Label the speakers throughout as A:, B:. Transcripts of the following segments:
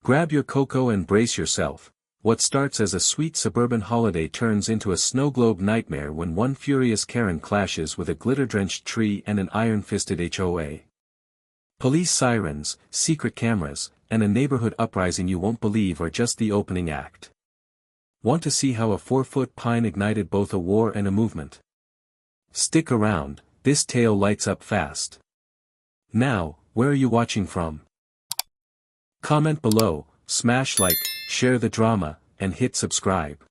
A: Grab your cocoa and brace yourself. What starts as a sweet suburban holiday turns into a snow globe nightmare when one furious Karen clashes with a glitter-drenched tree and an iron-fisted HOA. Police sirens, secret cameras, and a neighborhood uprising you won't believe are just the opening act. Want to see how a 4-foot pine ignited both a war and a movement? Stick around, this tale lights up fast. Now, where are you watching from? Comment below, smash like, share the drama, and hit subscribe.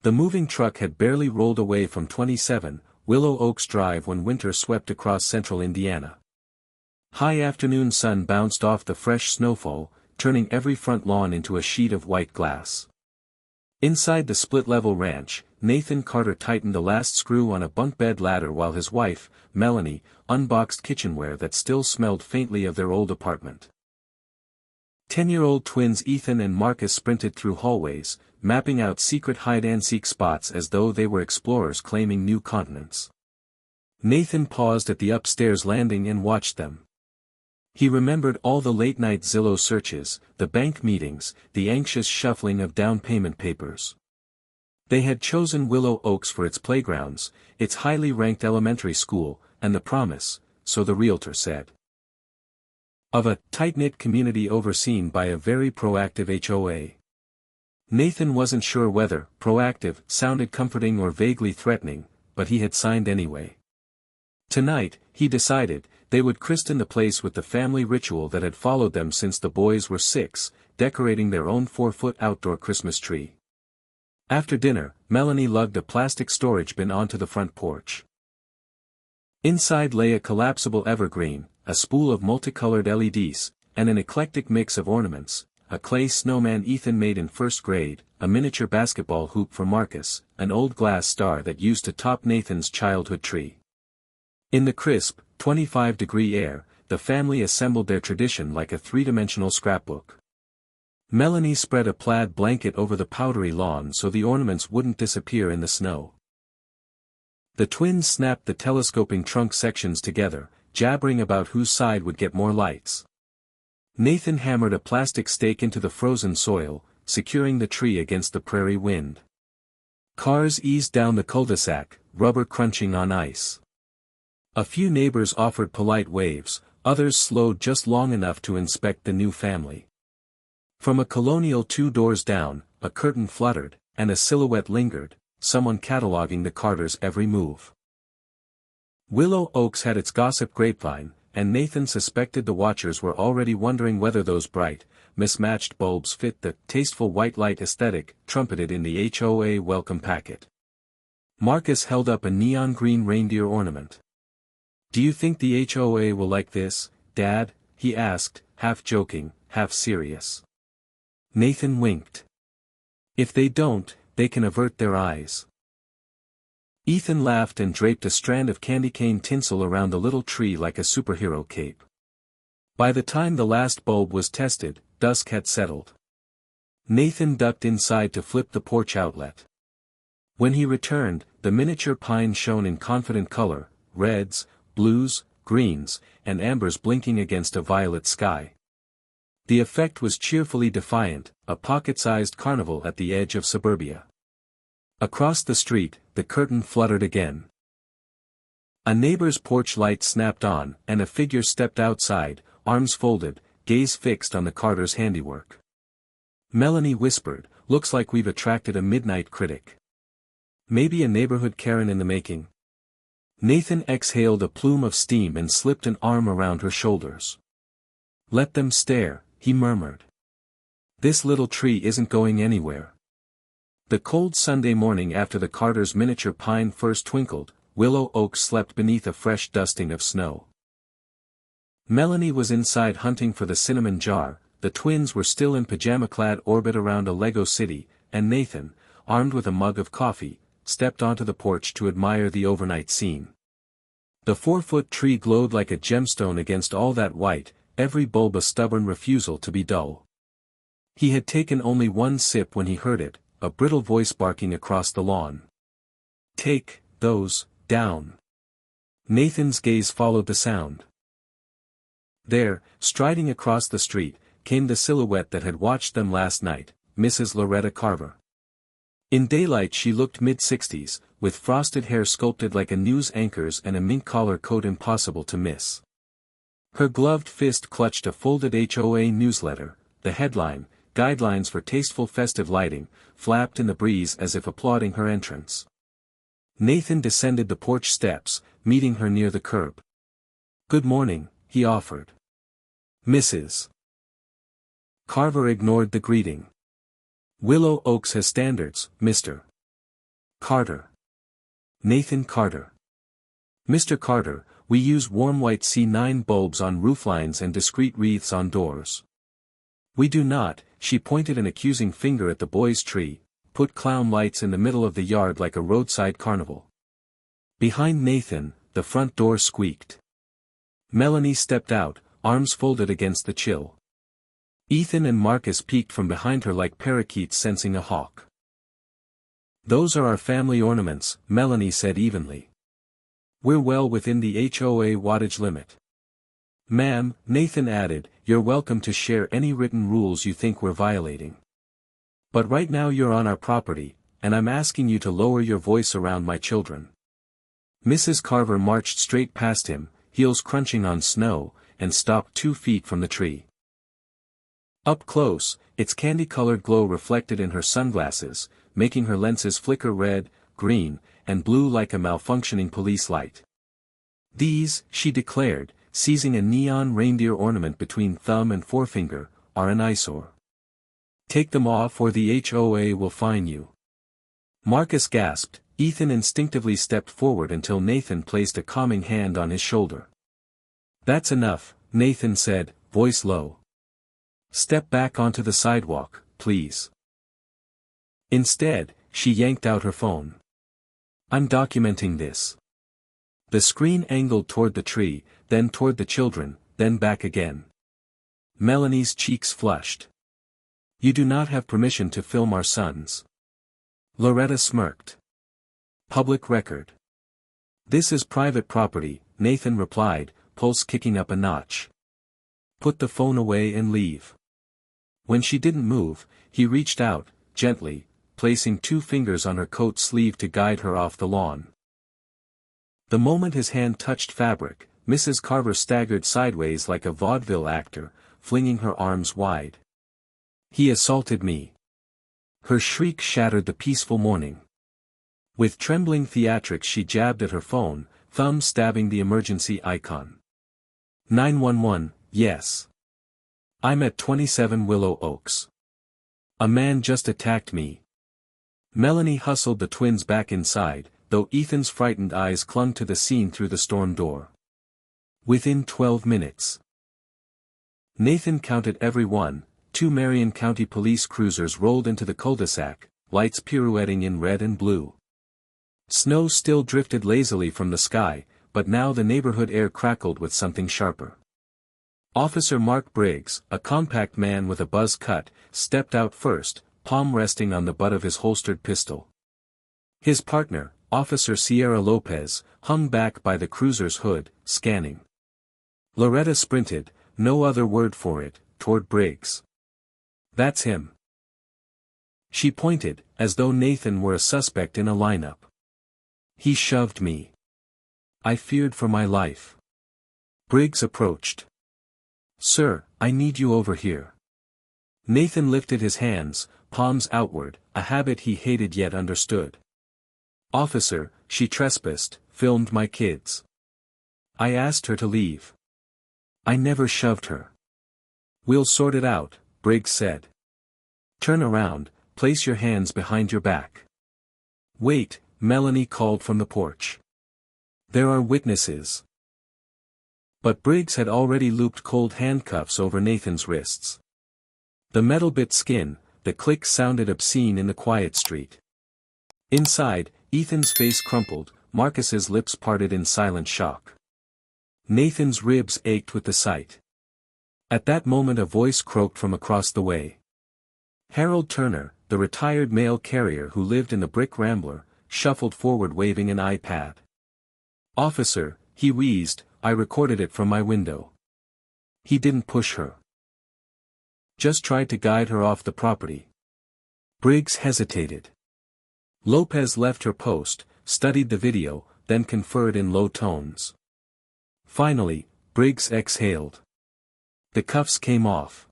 A: The moving truck had barely rolled away from 27 Willow Oaks Drive when winter swept across central Indiana. High afternoon sun bounced off the fresh snowfall, turning every front lawn into a sheet of white glass. Inside the split-level ranch, Nathan Carter tightened the last screw on a bunk bed ladder while his wife, Melanie, unboxed kitchenware that still smelled faintly of their old apartment. 10-year-old twins Ethan and Marcus sprinted through hallways, mapping out secret hide-and-seek spots as though they were explorers claiming new continents. Nathan paused at the upstairs landing and watched them. He remembered all the late-night Zillow searches, the bank meetings, the anxious shuffling of down payment papers. They had chosen Willow Oaks for its playgrounds, its highly ranked elementary school, and the promise, so the realtor said, of a tight-knit community overseen by a very proactive HOA. Nathan wasn't sure whether proactive sounded comforting or vaguely threatening, but he had signed anyway. Tonight, he decided, they would christen the place with the family ritual that had followed them since the boys were 6, decorating their own 4-foot outdoor Christmas tree. After dinner, Melanie lugged a plastic storage bin onto the front porch. Inside lay a collapsible evergreen, a spool of multicolored LEDs, and an eclectic mix of ornaments, a clay snowman Ethan made in first grade, a miniature basketball hoop for Marcus, an old glass star that used to top Nathan's childhood tree. In the crisp, 25-degree air, the family assembled their tradition like a three-dimensional scrapbook. Melanie spread a plaid blanket over the powdery lawn so the ornaments wouldn't disappear in the snow. The twins snapped the telescoping trunk sections together, jabbering about whose side would get more lights. Nathan hammered a plastic stake into the frozen soil, securing the tree against the prairie wind. Cars eased down the cul-de-sac, rubber crunching on ice. A few neighbors offered polite waves, others slowed just long enough to inspect the new family. From a colonial 2 doors down, a curtain fluttered, and a silhouette lingered, someone cataloging the Carters' every move. Willow Oaks had its gossip grapevine, and Nathan suspected the watchers were already wondering whether those bright, mismatched bulbs fit the tasteful white light aesthetic trumpeted in the HOA welcome packet. Marcus held up a neon green reindeer ornament. "Do you think the HOA will like this, Dad?" he asked, half joking, half serious. Nathan winked. "If they don't, they can avert their eyes." Ethan laughed and draped a strand of candy cane tinsel around the little tree like a superhero cape. By the time the last bulb was tested, dusk had settled. Nathan ducked inside to flip the porch outlet. When he returned, the miniature pine shone in confident color, reds, blues, greens, and ambers blinking against a violet sky. The effect was cheerfully defiant, a pocket-sized carnival at the edge of suburbia. Across the street, the curtain fluttered again. A neighbor's porch light snapped on, and a figure stepped outside, arms folded, gaze fixed on the Carters' handiwork. Melanie whispered, "Looks like we've attracted a midnight critic. Maybe a neighborhood Karen in the making." Nathan exhaled a plume of steam and slipped an arm around her shoulders. "Let them stare," he murmured. "This little tree isn't going anywhere." The cold Sunday morning after the Carters' miniature pine first twinkled, Willow Oaks slept beneath a fresh dusting of snow. Melanie was inside hunting for the cinnamon jar, the twins were still in pajama-clad orbit around a Lego city, and Nathan, armed with a mug of coffee, stepped onto the porch to admire the overnight scene. The 4-foot tree glowed like a gemstone against all that white, every bulb a stubborn refusal to be dull. He had taken only one sip when he heard it, a brittle voice barking across the lawn. "Take those down." Nathan's gaze followed the sound. There, striding across the street, came the silhouette that had watched them last night, Mrs. Loretta Carver. In daylight she looked mid-60s, with frosted hair sculpted like a news anchor's and a mink collar coat impossible to miss. Her gloved fist clutched a folded HOA newsletter, the headline, Guidelines for Tasteful Festive Lighting, flapped in the breeze as if applauding her entrance. Nathan descended the porch steps, meeting her near the curb. "Good morning," he offered. "Mrs. Carver ignored the greeting. "Willow Oaks has standards, Mr. Carter." "Nathan Carter." "Mr. Carter, we use warm white C9 bulbs on rooflines and discreet wreaths on doors." "We do not," she pointed an accusing finger at the boy's tree, "put clown lights in the middle of the yard like a roadside carnival." Behind Nathan, the front door squeaked. Melanie stepped out, arms folded against the chill. Ethan and Marcus peeked from behind her like parakeets sensing a hawk. "Those are our family ornaments," Melanie said evenly. "We're well within the HOA wattage limit." "Ma'am," Nathan added, "you're welcome to share any written rules you think we're violating. But right now you're on our property, and I'm asking you to lower your voice around my children." Mrs. Carver marched straight past him, heels crunching on snow, and stopped 2 feet from the tree. Up close, its candy-colored glow reflected in her sunglasses, making her lenses flicker red, green, and blue like a malfunctioning police light. "These," she declared, seizing a neon reindeer ornament between thumb and forefinger, "are an eyesore. Take them off or the HOA will fine you." Marcus gasped. Ethan instinctively stepped forward until Nathan placed a calming hand on his shoulder. "That's enough," Nathan said, voice low. "Step back onto the sidewalk, please." Instead, she yanked out her phone. "I'm documenting this." The screen angled toward the tree, then toward the children, then back again. Melanie's cheeks flushed. "You do not have permission to film our sons." Loretta smirked. "Public record." "This is private property," Nathan replied, pulse kicking up a notch. "Put the phone away and leave." When she didn't move, he reached out, gently, placing 2 fingers on her coat sleeve to guide her off the lawn. The moment his hand touched fabric, Mrs. Carver staggered sideways like a vaudeville actor, flinging her arms wide. "He assaulted me." Her shriek shattered the peaceful morning. With trembling theatrics she jabbed at her phone, thumb stabbing the emergency icon. 911, yes. I'm at 27 Willow Oaks. A man just attacked me. Melanie hustled the twins back inside, though Ethan's frightened eyes clung to the scene through the storm door. Within 12 minutes. Nathan counted every one. 2 Marion County police cruisers rolled into the cul-de-sac, lights pirouetting in red and blue. Snow still drifted lazily from the sky, but now the neighborhood air crackled with something sharper. Officer Mark Briggs, a compact man with a buzz cut, stepped out first, palm resting on the butt of his holstered pistol. His partner, Officer Sierra Lopez, hung back by the cruiser's hood, scanning. Loretta sprinted, no other word for it, toward Briggs. "That's him." She pointed, as though Nathan were a suspect in a lineup. "He shoved me. I feared for my life." Briggs approached. "Sir, I need you over here." Nathan lifted his hands, palms outward, a habit he hated yet understood. "Officer, she trespassed, filmed my kids. I asked her to leave. I never shoved her." "We'll sort it out," Briggs said. "Turn around, place your hands behind your back." "Wait," Melanie called from the porch. "There are witnesses." But Briggs had already looped cold handcuffs over Nathan's wrists. The metal bit skin, the click sounded obscene in the quiet street. Inside, Ethan's face crumpled, Marcus's lips parted in silent shock. Nathan's ribs ached with the sight. At that moment a voice croaked from across the way. Harold Turner, the retired mail carrier who lived in the brick Rambler, shuffled forward waving an iPad. "Officer," he wheezed, "I recorded it from my window." He didn't push her. Just tried to guide her off the property. Briggs hesitated. Lopez left her post, studied the video, then conferred in low tones. Finally, Briggs exhaled. The cuffs came off.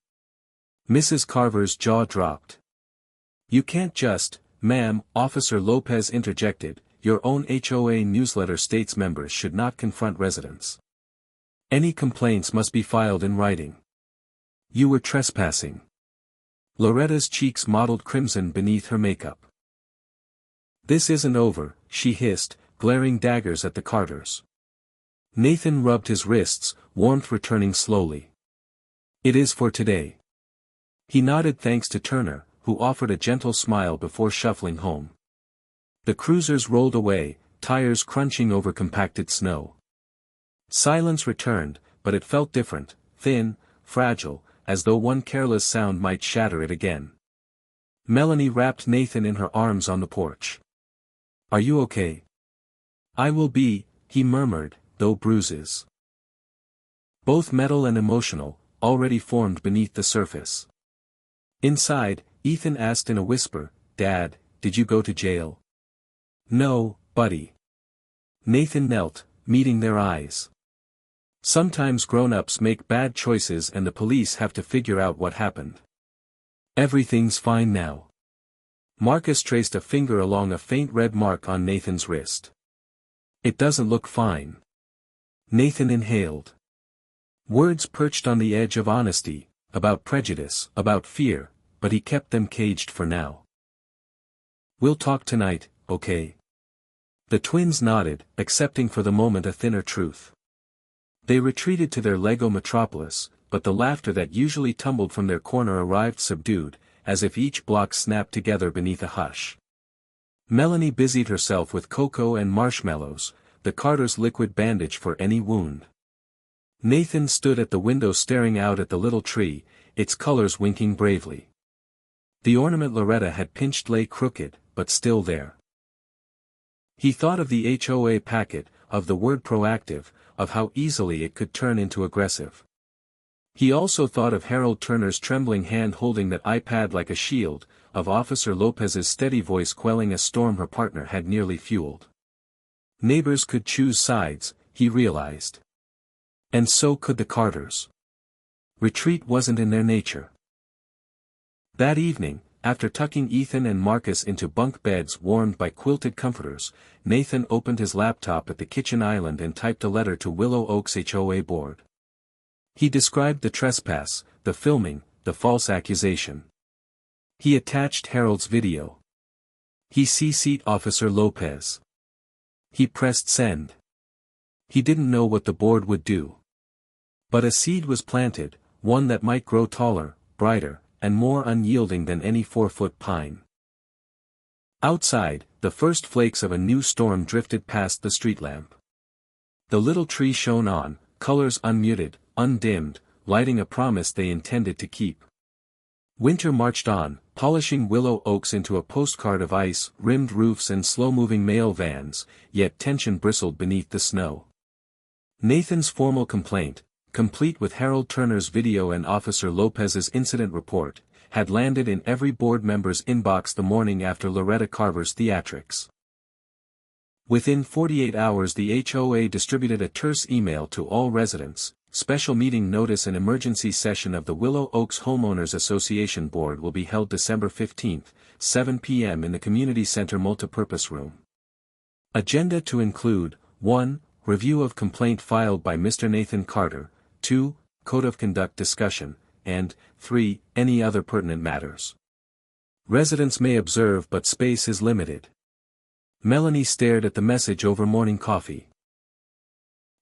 A: Mrs. Carver's jaw dropped. "You can't just, ma'am," Officer Lopez interjected, "your own HOA newsletter states members should not confront residents. Any complaints must be filed in writing. You were trespassing." Loretta's cheeks mottled crimson beneath her makeup. "This isn't over," she hissed, glaring daggers at the Carters. Nathan rubbed his wrists, warmth returning slowly. "It is for today." He nodded thanks to Turner, who offered a gentle smile before shuffling home. The cruisers rolled away, tires crunching over compacted snow. Silence returned, but it felt different, thin, fragile, as though one careless sound might shatter it again. Melanie wrapped Nathan in her arms on the porch. "Are you okay?" "I will be," he murmured, though bruises. Both mental and emotional, already formed beneath the surface. Inside, Ethan asked in a whisper, "Dad, did you go to jail?" "No, buddy." Nathan knelt, meeting their eyes. "Sometimes grown-ups make bad choices and the police have to figure out what happened. Everything's fine now." Marcus traced a finger along a faint red mark on Nathan's wrist. "It doesn't look fine." Nathan inhaled. Words perched on the edge of honesty, about prejudice, about fear, but he kept them caged for now. "We'll talk tonight, okay?" The twins nodded, accepting for the moment a thinner truth. They retreated to their Lego metropolis, but the laughter that usually tumbled from their corner arrived subdued, as if each block snapped together beneath a hush. Melanie busied herself with cocoa and marshmallows, the Carters' liquid bandage for any wound. Nathan stood at the window staring out at the little tree, its colors winking bravely. The ornament Loretta had pinched lay crooked, but still there. He thought of the HOA packet, of the word proactive, of how easily it could turn into aggressive. He also thought of Harold Turner's trembling hand holding that iPad like a shield, of Officer Lopez's steady voice quelling a storm her partner had nearly fueled. Neighbors could choose sides, he realized. And so could the Carters. Retreat wasn't in their nature. That evening, after tucking Ethan and Marcus into bunk beds warmed by quilted comforters, Nathan opened his laptop at the kitchen island and typed a letter to Willow Oaks HOA board. He described the trespass, the filming, the false accusation. He attached Harold's video. He CC'd Officer Lopez. He pressed send. He didn't know what the board would do. But a seed was planted, one that might grow taller, brighter, and more unyielding than any 4-foot pine. Outside, the first flakes of a new storm drifted past the street lamp. The little tree shone on, colors unmuted, undimmed, lighting a promise they intended to keep. Winter marched on, polishing Willow Oaks into a postcard of ice-rimmed roofs and slow-moving mail vans, yet tension bristled beneath the snow. Nathan's formal complaint, complete with Harold Turner's video and Officer Lopez's incident report, had landed in every board member's inbox the morning after Loretta Carver's theatrics. Within 48 hours the HOA distributed a terse email to all residents, special meeting notice and emergency session of the Willow Oaks Homeowners Association Board will be held December 15, 7 p.m. in the Community Center Multipurpose Room. Agenda to include, 1. Review of complaint filed by Mr. Nathan Carter, 2. Code of conduct discussion, and 3. Any other pertinent matters. Residents may observe but space is limited. Melanie stared at the message over morning coffee.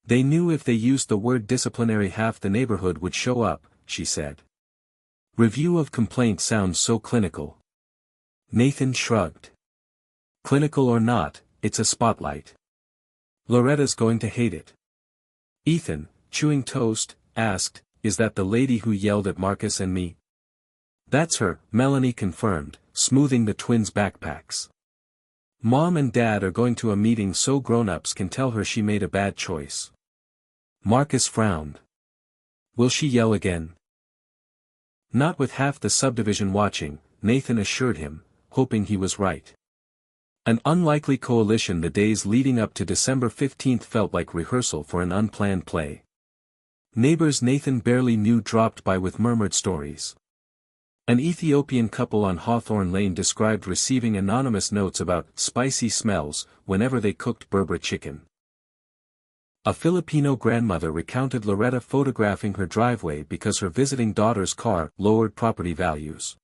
A: They knew if they used the word disciplinary half the neighborhood would show up, she said. Review of complaint sounds so clinical. Nathan shrugged. Clinical or not, it's a spotlight. Loretta's going to hate it. Ethan, chewing toast, asked, "Is that the lady who yelled at Marcus and me?" "That's her," Melanie confirmed, smoothing the twins' backpacks. "Mom and Dad are going to a meeting so grown-ups can tell her she made a bad choice." Marcus frowned. "Will she yell again?" Not with half the subdivision watching, Nathan assured him, hoping he was right. An unlikely coalition. The days leading up to December 15 felt like rehearsal for an unplanned play. Neighbors Nathan barely knew dropped by with murmured stories. An Ethiopian couple on Hawthorne Lane described receiving anonymous notes about spicy smells whenever they cooked Berber chicken. A Filipino grandmother recounted Loretta photographing her driveway because her visiting daughter's car lowered property values.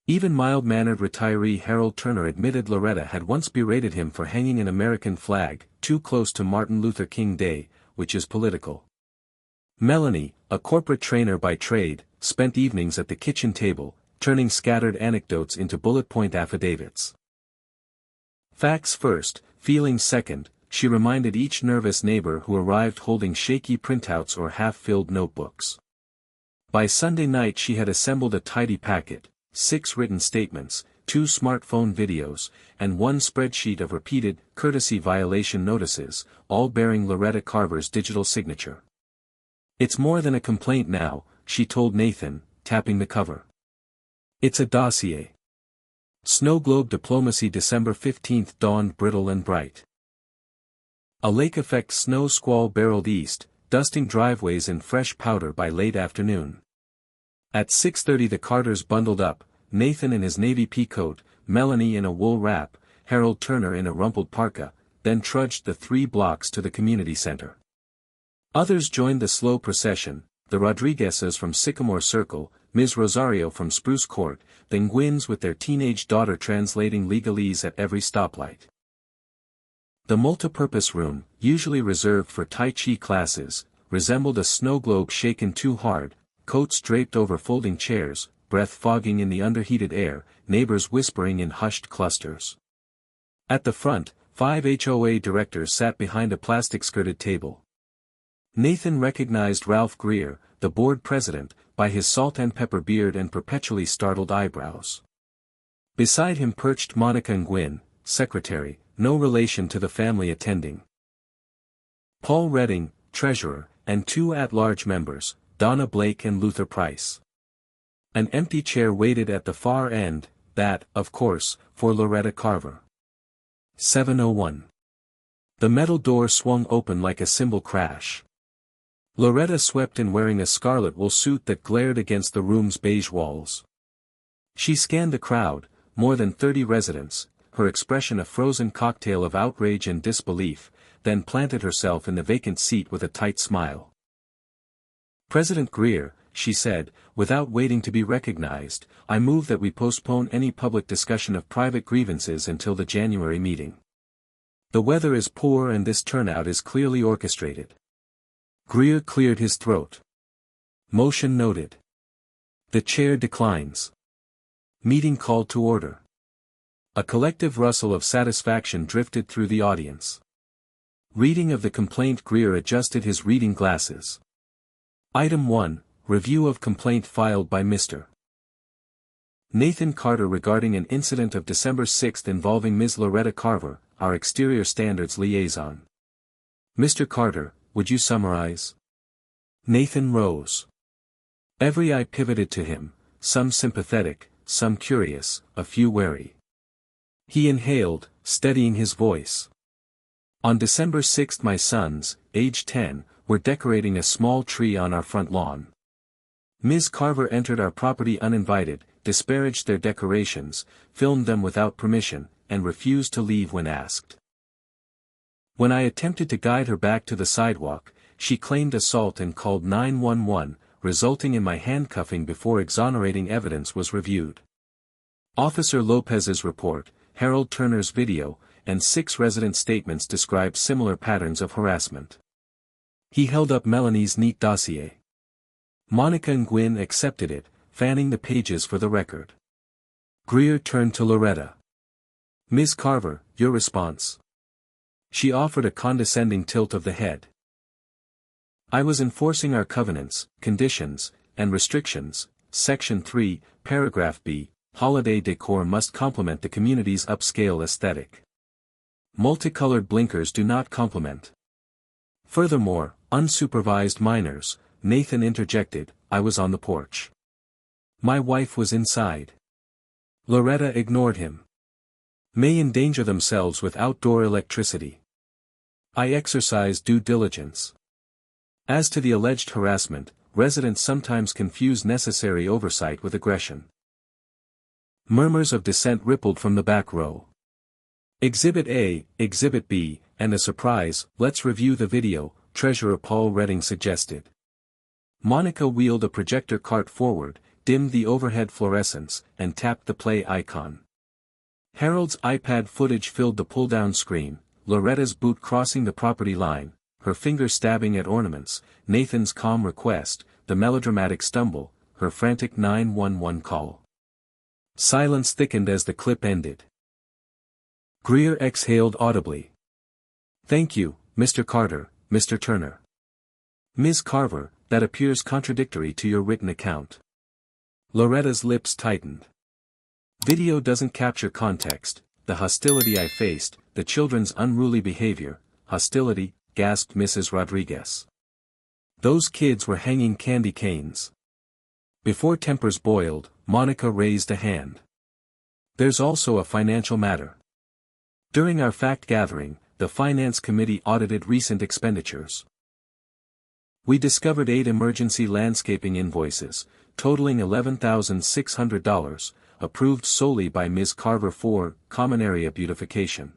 A: Even mild-mannered retiree Harold Turner admitted Loretta had once berated him for hanging an American flag too close to Martin Luther King Day, which is political. Melanie, a corporate trainer by trade, spent evenings at the kitchen table, turning scattered anecdotes into bullet-point affidavits. Facts first, feelings second, she reminded each nervous neighbor who arrived holding shaky printouts or half-filled notebooks. By Sunday night she had assembled a tidy packet, 6 written statements, 2 smartphone videos, and 1 spreadsheet of repeated, courtesy violation notices, all bearing Loretta Carver's digital signature. "It's more than a complaint now," she told Nathan, tapping the cover. "It's a dossier." Snow globe diplomacy. December 15 dawned brittle and bright. A lake-effect snow squall barreled east, dusting driveways in fresh powder by late afternoon. At 6:30 the Carters bundled up, Nathan in his navy pea coat, Melanie in a wool wrap, Harold Turner in a rumpled parka, then trudged the 3 blocks to the community center. Others joined the slow procession, the Rodriguezes from Sycamore Circle, Ms. Rosario from Spruce Court, then Gwynns with their teenage daughter translating legalese at every stoplight. The multipurpose room, usually reserved for Tai Chi classes, resembled a snow globe shaken too hard, coats draped over folding chairs, breath fogging in the underheated air, neighbors whispering in hushed clusters. At the front, 5 HOA directors sat behind a plastic-skirted table. Nathan recognized Ralph Greer, the board president, by his salt-and-pepper beard and perpetually startled eyebrows. Beside him perched Monica Nguyen, secretary, no relation to the family attending. Paul Redding, treasurer, and 2 at-large members, Donna Blake and Luther Price. An empty chair waited at the far end, that, of course, for Loretta Carver. 7:01. The metal door swung open like a cymbal crash. Loretta swept in wearing a scarlet wool suit that glared against the room's beige walls. She scanned the crowd, more than 30 residents, her expression a frozen cocktail of outrage and disbelief, then planted herself in the vacant seat with a tight smile. "President Greer," she said, without waiting to be recognized, "I move that we postpone any public discussion of private grievances until the January meeting. The weather is poor and this turnout is clearly orchestrated." Greer cleared his throat. Motion noted. The chair declines. Meeting called to order. A collective rustle of satisfaction drifted through the audience. Reading of the complaint. Greer adjusted his reading glasses. Item 1, Review of complaint filed by Mr. Nathan Carter regarding an incident of December 6 involving Ms. Loretta Carver, our exterior standards liaison. Mr. Carter, would you summarize? Nathan rose. Every eye pivoted to him, some sympathetic, some curious, a few wary. He inhaled, steadying his voice. On December 6 my sons, age 10, were decorating a small tree on our front lawn. Ms. Carver entered our property uninvited, disparaged their decorations, filmed them without permission, and refused to leave when asked. When I attempted to guide her back to the sidewalk, she claimed assault and called 911, resulting in my handcuffing before exonerating evidence was reviewed. Officer Lopez's report, Harold Turner's video, and 6 resident statements describe similar patterns of harassment. He held up Melanie's neat dossier. Monica Nguyen accepted it, fanning the pages for the record. Greer turned to Loretta. Ms. Carver, your response? She offered a condescending tilt of the head. I was enforcing our covenants, conditions, and restrictions. Section 3, Paragraph B, holiday decor must complement the community's upscale aesthetic. Multicolored blinkers do not complement. Furthermore, unsupervised minors, Nathan interjected, I was on the porch. My wife was inside. Loretta ignored him. May endanger themselves with outdoor electricity. I exercise due diligence. As to the alleged harassment, residents sometimes confuse necessary oversight with aggression. Murmurs of dissent rippled from the back row. Exhibit A, Exhibit B, and a surprise, let's review the video, Treasurer Paul Redding suggested. Monica wheeled a projector cart forward, dimmed the overhead fluorescence, and tapped the play icon. Harold's iPad footage filled the pull-down screen, Loretta's boot crossing the property line, her finger stabbing at ornaments, Nathan's calm request, the melodramatic stumble, her frantic 911 call. Silence thickened as the clip ended. Greer exhaled audibly. Thank you, Mr. Carter, Mr. Turner. Ms. Carver, that appears contradictory to your written account. Loretta's lips tightened. Video doesn't capture context, the hostility I faced, the children's unruly behavior, hostility, gasped Mrs. Rodriguez. Those kids were hanging candy canes. Before tempers boiled, Monica raised a hand. There's also a financial matter. During our fact-gathering, the Finance Committee audited recent expenditures. We discovered 8 emergency landscaping invoices, totaling $11,600, approved solely by Ms. Carver for common area beautification.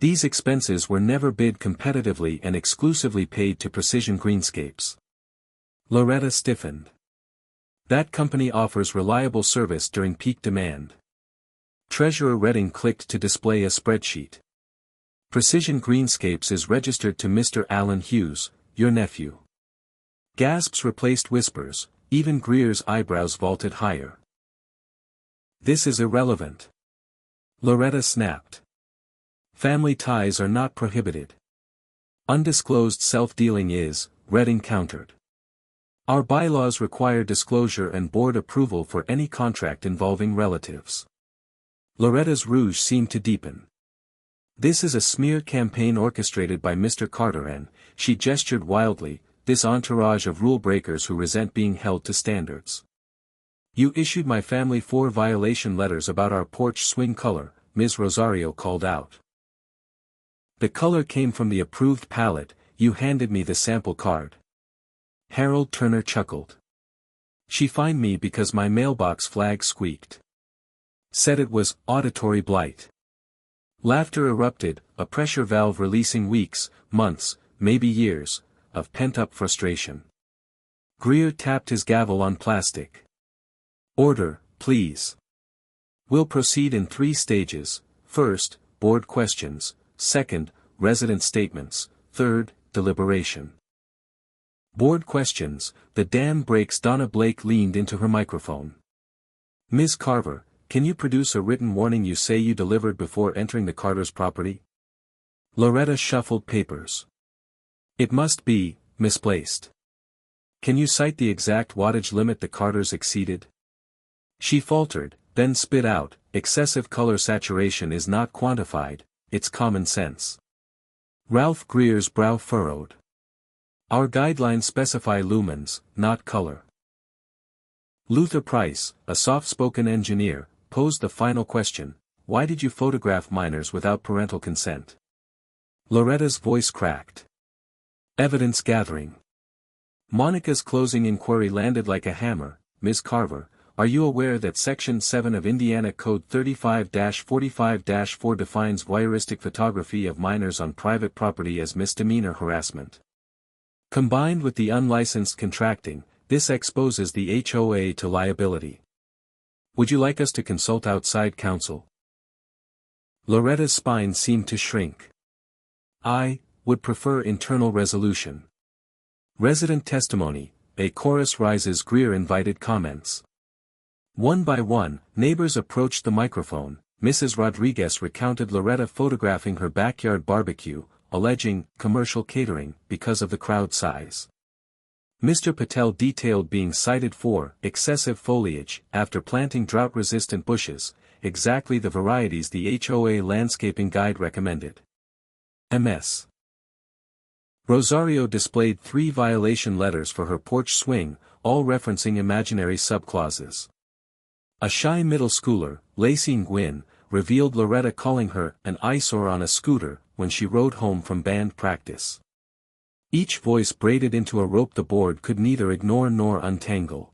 A: These expenses were never bid competitively and exclusively paid to Precision Greenscapes. Loretta stiffened. That company offers reliable service during peak demand. Treasurer Redding clicked to display a spreadsheet. Precision Greenscapes is registered to Mr. Alan Hughes, your nephew. Gasps replaced whispers, even Greer's eyebrows vaulted higher. This is irrelevant. Loretta snapped. Family ties are not prohibited. Undisclosed self-dealing is, Redding countered. Our bylaws require disclosure and board approval for any contract involving relatives. Loretta's rouge seemed to deepen. This is a smear campaign orchestrated by Mr. Carter and, she gestured wildly, this entourage of rule-breakers who resent being held to standards. You issued my family 4 violation letters about our porch swing color, Ms. Rosario called out. The color came from the approved palette, you handed me the sample card. Harold Turner chuckled. She fined me because my mailbox flag squeaked. Said it was auditory blight. Laughter erupted, a pressure valve releasing weeks, months, maybe years, of pent-up frustration. Greer tapped his gavel on plastic. Order, please. We'll proceed in 3 stages, first, board questions, second, resident statements, third, deliberation. Board questions, the dam breaks. Donna Blake leaned into her microphone. Ms. Carver, can you produce a written warning you say you delivered before entering the Carter's property? Loretta shuffled papers. It must be, misplaced. Can you cite the exact wattage limit the Carters exceeded? She faltered, then spit out, excessive color saturation is not quantified, it's common sense. Ralph Greer's brow furrowed. Our guidelines specify lumens, not color. Luther Price, a soft-spoken engineer, posed the final question, why did you photograph minors without parental consent? Loretta's voice cracked. Evidence gathering. Monica's closing inquiry landed like a hammer. Ms. Carver, are you aware that Section 7 of Indiana Code 35-45-4 defines voyeuristic photography of minors on private property as misdemeanor harassment? Combined with the unlicensed contracting, this exposes the HOA to liability. Would you like us to consult outside counsel? Loretta's spine seemed to shrink. I would prefer internal resolution. Resident testimony, a chorus rises. Greer invited comments. One by one, neighbors approached the microphone. Mrs. Rodriguez recounted Loretta photographing her backyard barbecue, alleging commercial catering because of the crowd size. Mr. Patel detailed being cited for excessive foliage after planting drought-resistant bushes, exactly the varieties the HOA landscaping guide recommended. Ms. Rosario displayed 3 violation letters for her porch swing, all referencing imaginary subclauses. A shy middle schooler, Lacey Gwynn, revealed Loretta calling her an eyesore on a scooter when she rode home from band practice. Each voice braided into a rope the board could neither ignore nor untangle.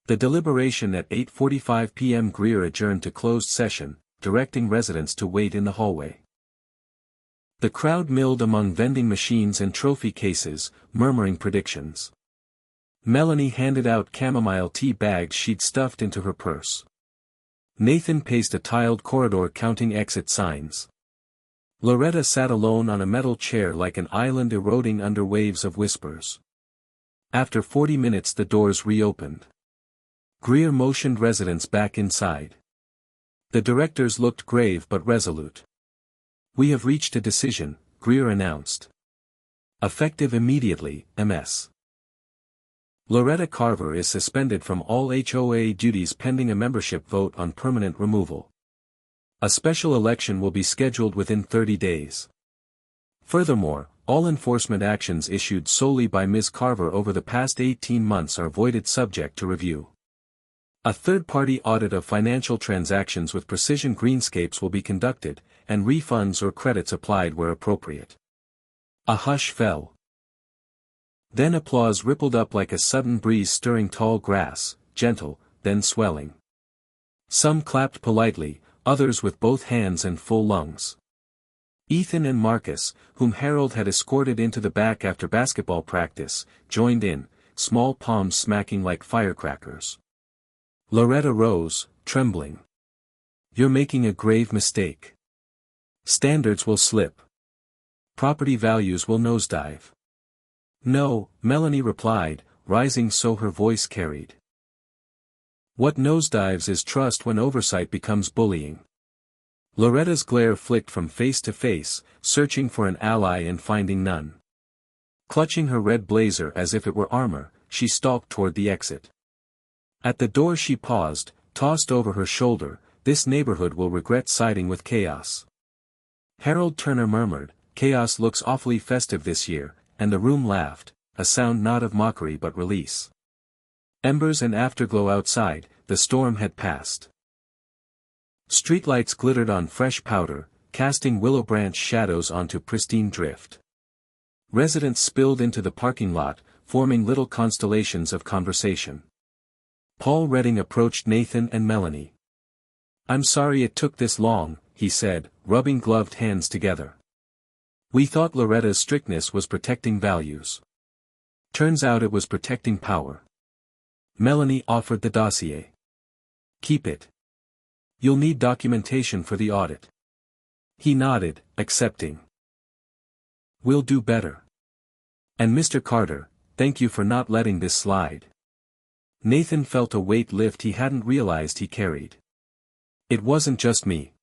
A: The deliberation at 8:45 p.m. Greer adjourned to closed session, directing residents to wait in the hallway. The crowd milled among vending machines and trophy cases, murmuring predictions. Melanie handed out chamomile tea bags she'd stuffed into her purse. Nathan paced a tiled corridor counting exit signs. Loretta sat alone on a metal chair like an island eroding under waves of whispers. After 40 minutes the doors reopened. Greer motioned residents back inside. The directors looked grave but resolute. "We have reached a decision," Greer announced. "Effective immediately, Ms. Loretta Carver is suspended from all HOA duties pending a membership vote on permanent removal. A special election will be scheduled within 30 days. Furthermore, all enforcement actions issued solely by Ms. Carver over the past 18 months are voided subject to review. A third-party audit of financial transactions with Precision Greenscapes will be conducted, and refunds or credits applied where appropriate." A hush fell. Then applause rippled up like a sudden breeze stirring tall grass, gentle, then swelling. Some clapped politely, others with both hands and full lungs. Ethan and Marcus, whom Harold had escorted into the back after basketball practice, joined in, small palms smacking like firecrackers. Loretta rose, trembling. "You're making a grave mistake. Standards will slip. Property values will nosedive." "No," Melanie replied, rising so her voice carried. "What nosedives is trust when oversight becomes bullying." Loretta's glare flicked from face to face, searching for an ally and finding none. Clutching her red blazer as if it were armor, she stalked toward the exit. At the door she paused, tossed over her shoulder, "This neighborhood will regret siding with chaos." Harold Turner murmured, "Chaos looks awfully festive this year," and the room laughed, a sound not of mockery but release. Embers and afterglow outside, the storm had passed. Streetlights glittered on fresh powder, casting willow branch shadows onto pristine drift. Residents spilled into the parking lot, forming little constellations of conversation. Paul Redding approached Nathan and Melanie. "I'm sorry it took this long," he said, rubbing gloved hands together. "We thought Loretta's strictness was protecting values. Turns out it was protecting power." Melanie offered the dossier. "Keep it. You'll need documentation for the audit." He nodded, accepting. "We'll do better. And Mr. Carter, thank you for not letting this slide." Nathan felt a weight lift he hadn't realized he carried. "It wasn't just me."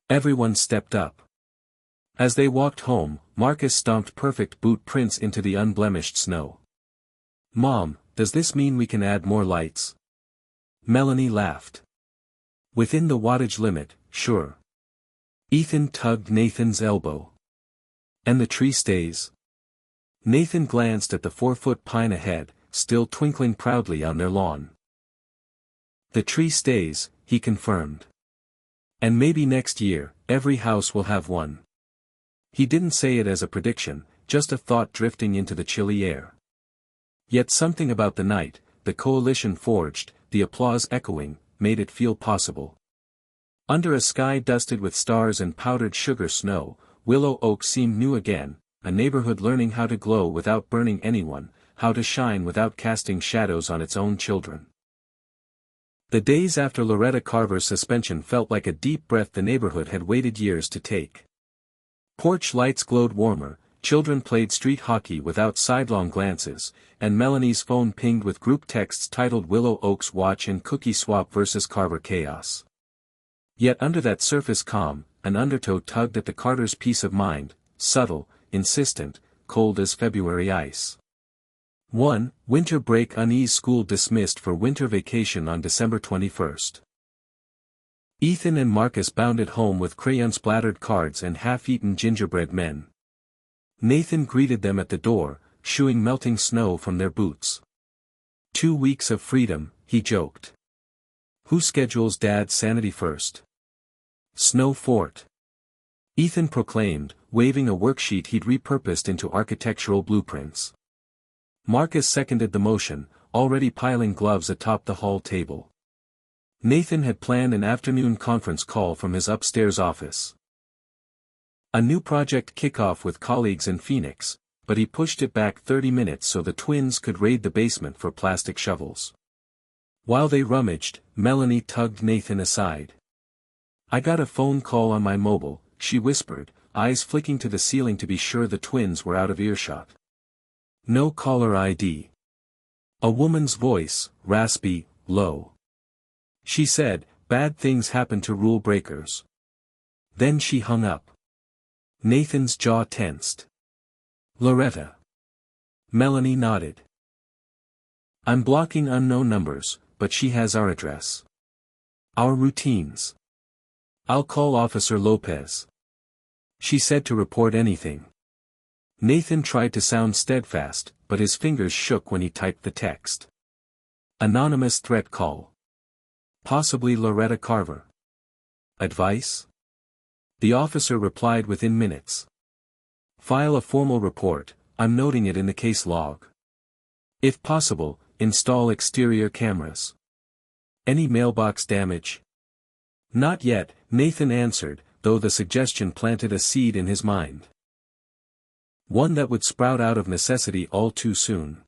A: Everyone stepped up. As they walked home, Marcus stomped perfect boot prints into the unblemished snow. "Mom, does this mean we can add more lights?" Melanie laughed. "Within the wattage limit, sure." Ethan tugged Nathan's elbow. "And the tree stays?" Nathan glanced at the 4-foot pine ahead, still twinkling proudly on their lawn. "The tree stays," he confirmed. "And maybe next year, every house will have one." He didn't say it as a prediction, just a thought drifting into the chilly air. Yet something about the night, the coalition forged, the applause echoing, made it feel possible. Under a sky dusted with stars and powdered sugar snow, Willow Oak seemed new again, a neighborhood learning how to glow without burning anyone, how to shine without casting shadows on its own children. The days after Loretta Carver's suspension felt like a deep breath the neighborhood had waited years to take. Porch lights glowed warmer, children played street hockey without sidelong glances, and Melanie's phone pinged with group texts titled Willow Oak's Watch and Cookie Swap vs. Carver Chaos. Yet under that surface calm, an undertow tugged at the Carters' peace of mind, subtle, insistent, cold as February ice. 1. Winter break unease. School dismissed for winter vacation on December 21st. Ethan and Marcus bounded home with crayon-splattered cards and half-eaten gingerbread men. Nathan greeted them at the door, shooing melting snow from their boots. 2 weeks of freedom, he joked. Who schedules Dad's sanity first? Snow Fort. Ethan proclaimed, waving a worksheet he'd repurposed into architectural blueprints. Marcus seconded the motion, already piling gloves atop the hall table. Nathan had planned an afternoon conference call from his upstairs office. A new project kickoff with colleagues in Phoenix, but he pushed it back 30 minutes so the twins could raid the basement for plastic shovels. While they rummaged, Melanie tugged Nathan aside. "I got a phone call on my mobile," she whispered, eyes flicking to the ceiling to be sure the twins were out of earshot. "No caller ID." A woman's voice, raspy, low. She said, "Bad things happen to rule breakers." Then she hung up. Nathan's jaw tensed. "Loretta." Melanie nodded. "I'm blocking unknown numbers, but she has our address. Our routines. I'll call Officer Lopez." She said to report anything. Nathan tried to sound steadfast, but his fingers shook when he typed the text. Anonymous threat call. Possibly Loretta Carver. Advice? The officer replied within minutes. "File a formal report, I'm noting it in the case log. If possible, install exterior cameras. Any mailbox damage?" "Not yet," Nathan answered, though the suggestion planted a seed in his mind. One that would sprout out of necessity all too soon.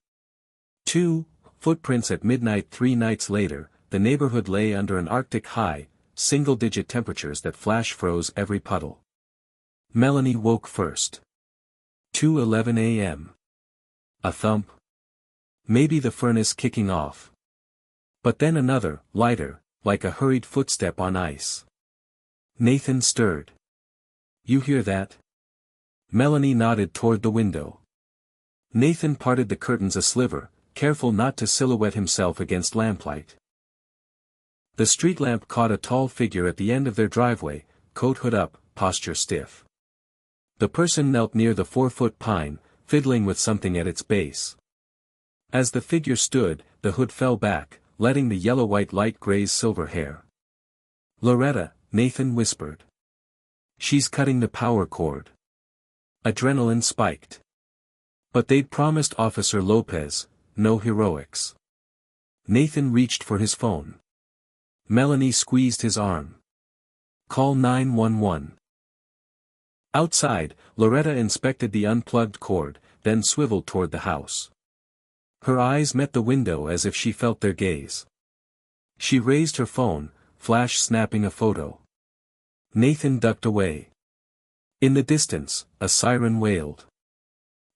A: 2. Footprints at midnight. 3 nights later, the neighborhood lay under an Arctic high, single-digit temperatures that flash froze every puddle. Melanie woke first. 2:11 a.m. A thump. Maybe the furnace kicking off. But then another, lighter, like a hurried footstep on ice. Nathan stirred. "You hear that?" Melanie nodded toward the window. Nathan parted the curtains a sliver, careful not to silhouette himself against lamplight. The street lamp caught a tall figure at the end of their driveway, coat hood up, posture stiff. The person knelt near the 4-foot pine, fiddling with something at its base. As the figure stood, the hood fell back, letting the yellow-white light graze silver hair. "Loretta," Nathan whispered. "She's cutting the power cord." Adrenaline spiked. But they'd promised Officer Lopez, no heroics. Nathan reached for his phone. Melanie squeezed his arm. "Call 911. Outside, Loretta inspected the unplugged cord, then swiveled toward the house. Her eyes met the window as if she felt their gaze. She raised her phone, flash snapping a photo. Nathan ducked away. In the distance, a siren wailed.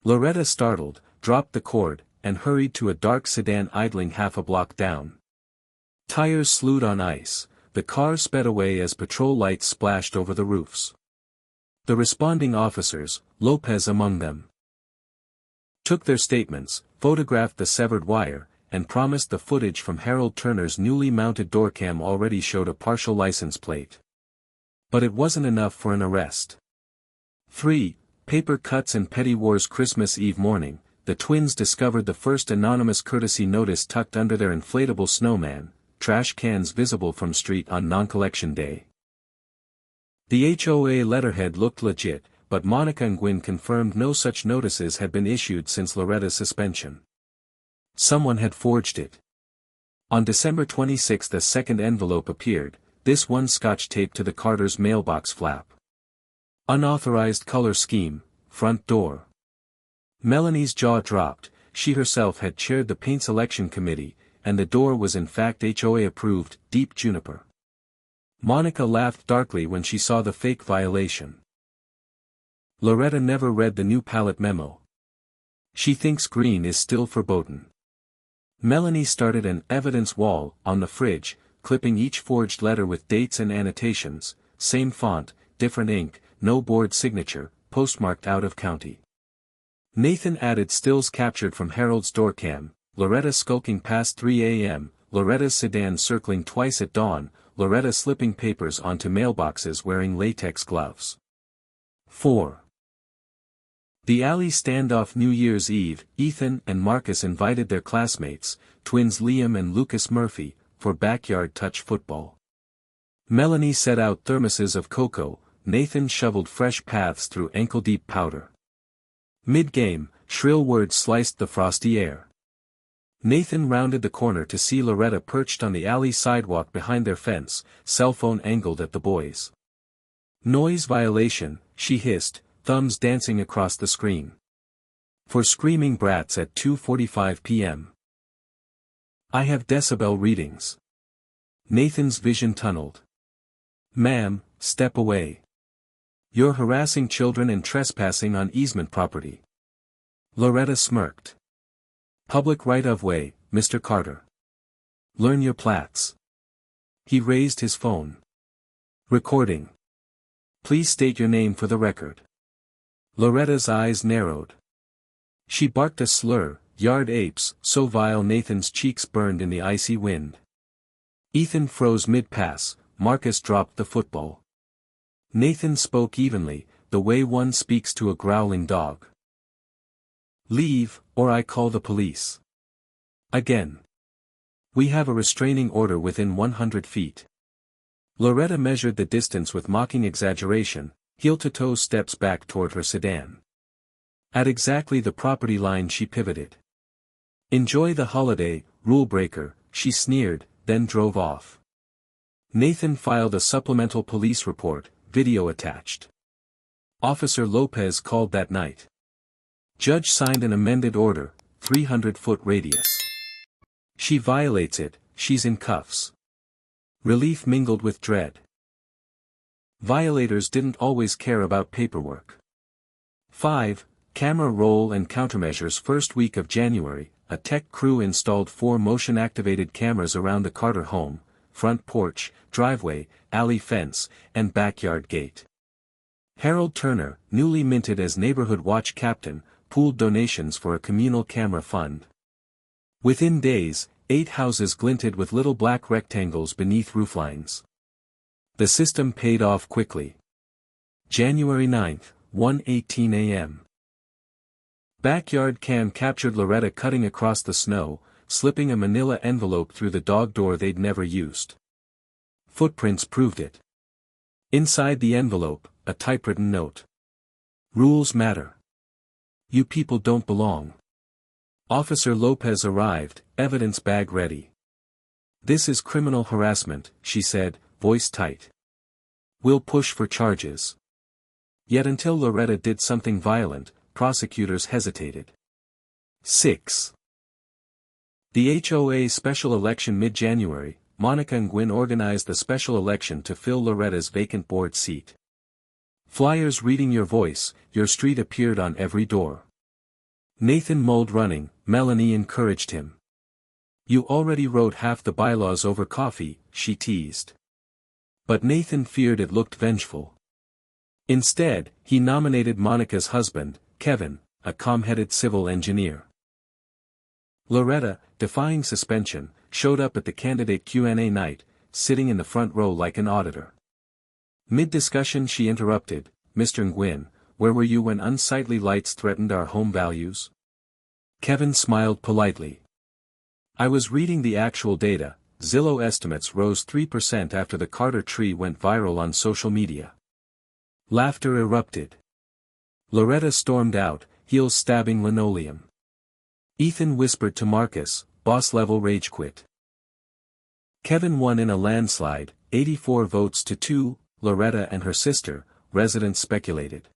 A: Loretta, startled, dropped the cord, and hurried to a dark sedan idling half a block down. Tires slewed on ice, the car sped away as patrol lights splashed over the roofs. The responding officers, Lopez among them, took their statements, photographed the severed wire, and promised the footage from Harold Turner's newly mounted doorcam already showed a partial license plate. But it wasn't enough for an arrest. 3. Paper cuts and petty wars. Christmas Eve morning, the twins discovered the first anonymous courtesy notice tucked under their inflatable snowman, trash cans visible from street on non-collection day. The HOA letterhead looked legit, but Monica and Gwyn confirmed no such notices had been issued since Loretta's suspension. Someone had forged it. On December 26 a second envelope appeared, this one Scotch taped to the Carter's mailbox flap. Unauthorized color scheme, front door. Melanie's jaw dropped. She herself had chaired the paint selection committee, and the door was in fact HOA approved, deep juniper. Monica laughed darkly when she saw the fake violation. Loretta never read the new palette memo. She thinks green is still verboten. Melanie started an evidence wall on the fridge, clipping each forged letter with dates and annotations, same font, different ink, no board signature, postmarked out of county. Nathan added stills captured from Harold's doorcam, Loretta skulking past 3 a.m., Loretta's sedan circling twice at dawn, Loretta slipping papers onto mailboxes wearing latex gloves. 4. The alley standoff New Year's Eve, Ethan and Marcus invited their classmates, twins Liam and Lucas Murphy, for backyard touch football. Melanie set out thermoses of cocoa, Nathan shoveled fresh paths through ankle-deep powder. Mid-game, shrill words sliced the frosty air. Nathan rounded the corner to see Loretta perched on the alley sidewalk behind their fence, cell phone angled at the boys. Noise violation, she hissed, thumbs dancing across the screen. For screaming brats at 2:45 p.m. I have decibel readings. Nathan's vision tunneled. Ma'am, step away. You're harassing children and trespassing on easement property. Loretta smirked. Public right-of-way, Mr. Carter. Learn your plats. He raised his phone. Recording. Please state your name for the record. Loretta's eyes narrowed. She barked a slur, yard apes, so vile Nathan's cheeks burned in the icy wind. Ethan froze mid-pass, Marcus dropped the football. Nathan spoke evenly, the way one speaks to a growling dog. Leave, or I call the police. Again. We have a restraining order within 100 feet. Loretta measured the distance with mocking exaggeration, heel-to-toe steps back toward her sedan. At exactly the property line she pivoted. Enjoy the holiday, rule-breaker, she sneered, then drove off. Nathan filed a supplemental police report, video attached. Officer Lopez called that night. Judge signed an amended order, 300-foot radius. She violates it, she's in cuffs. Relief mingled with dread. Violators didn't always care about paperwork. 5. Camera roll and countermeasures. First week of January, a tech crew installed 4 motion-activated cameras around the Carter home, front porch, driveway, alley fence, and backyard gate. Harold Turner, newly minted as neighborhood watch captain, pooled donations for a communal camera fund. Within days, 8 houses glinted with little black rectangles beneath rooflines. The system paid off quickly. January 9, 1:18 a.m. Backyard cam captured Loretta cutting across the snow, slipping a manila envelope through the dog door they'd never used. Footprints proved it. Inside the envelope, a typewritten note. Rules matter. You people don't belong. Officer Lopez arrived, evidence bag ready. This is criminal harassment, she said, voice tight. We'll push for charges. Yet until Loretta did something violent, prosecutors hesitated. 6. The HOA special election. Mid-January, Monica and Gwyn organized a special election to fill Loretta's vacant board seat. Flyers reading your voice, your street appeared on every door. Nathan mulled running, Melanie encouraged him. You already wrote half the bylaws over coffee, she teased. But Nathan feared it looked vengeful. Instead, he nominated Monica's husband, Kevin, a calm-headed civil engineer. Loretta, defying suspension, showed up at the candidate Q&A night, sitting in the front row like an auditor. Mid-discussion she interrupted, Mr. Nguyen, where were you when unsightly lights threatened our home values? Kevin smiled politely. I was reading the actual data. Zillow estimates rose 3% after the Carter tree went viral on social media. Laughter erupted. Loretta stormed out, heels stabbing linoleum. Ethan whispered to Marcus, boss-level rage quit. Kevin won in a landslide, 84 votes to 2, Loretta and her sister, residents speculated.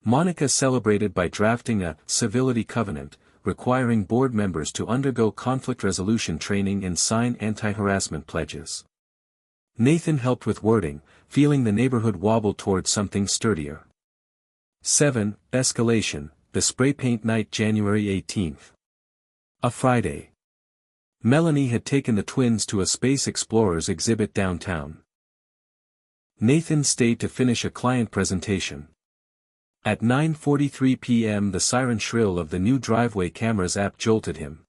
A: Monica celebrated by drafting a civility covenant, requiring board members to undergo conflict resolution training and sign anti-harassment pledges. Nathan helped with wording, feeling the neighborhood wobble towards something sturdier. 7. Escalation, the spray paint night. January 18. A Friday. Melanie had taken the twins to a Space Explorers exhibit downtown. Nathan stayed to finish a client presentation. At 9:43 p.m. the siren shrill of the new driveway cameras app jolted him.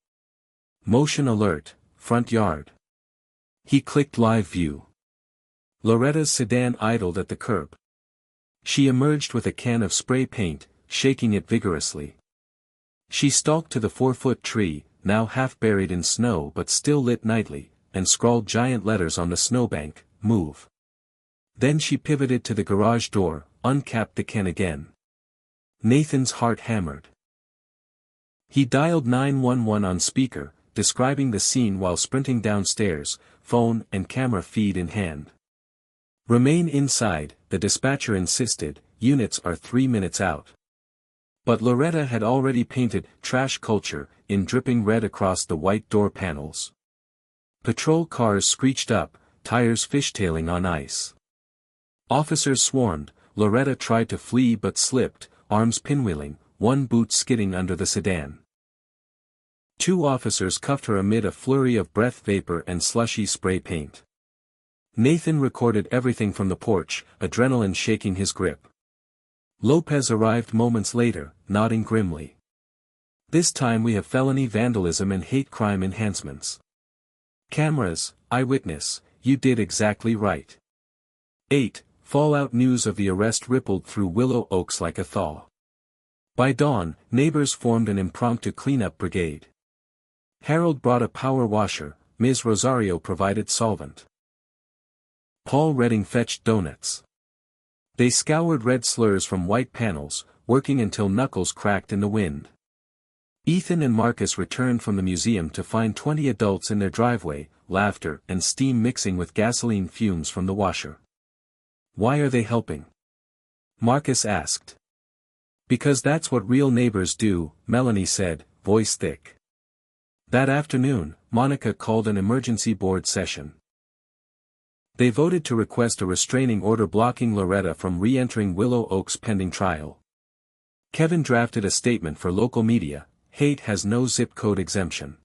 A: Motion alert, front yard. He clicked live view. Loretta's sedan idled at the curb. She emerged with a can of spray paint, shaking it vigorously. She stalked to the 4-foot tree, now half buried in snow but still lit nightly, and scrawled giant letters on the snowbank, "Move." Then she pivoted to the garage door, uncapped the can again. Nathan's heart hammered. He dialed 911 on speaker, describing the scene while sprinting downstairs, phone and camera feed in hand. "Remain inside," the dispatcher insisted, "units are 3 minutes out." But Loretta had already painted "Trash Culture" in dripping red across the white door panels. Patrol cars screeched up, tires fishtailing on ice. Officers swarmed. Loretta tried to flee but slipped, arms pinwheeling, one boot skidding under the sedan. 2 officers cuffed her amid a flurry of breath vapor and slushy spray paint. Nathan recorded everything from the porch, adrenaline shaking his grip. Lopez arrived moments later, nodding grimly. "This time we have felony vandalism and hate crime enhancements. Cameras, eyewitness, you did exactly right." 8. Fallout news of the arrest rippled through Willow Oaks like a thaw. By dawn, neighbors formed an impromptu cleanup brigade. Harold brought a power washer, Ms. Rosario provided solvent. Paul Redding fetched donuts. They scoured red slurs from white panels, working until knuckles cracked in the wind. Ethan and Marcus returned from the museum to find 20 adults in their driveway, laughter and steam mixing with gasoline fumes from the washer. "Why are they helping?" Marcus asked. "Because that's what real neighbors do," Melanie said, voice thick. That afternoon, Monica called an emergency board session. They voted to request a restraining order blocking Loretta from re-entering Willow Oaks pending trial. Kevin drafted a statement for local media: "Hate has no zip code exemption."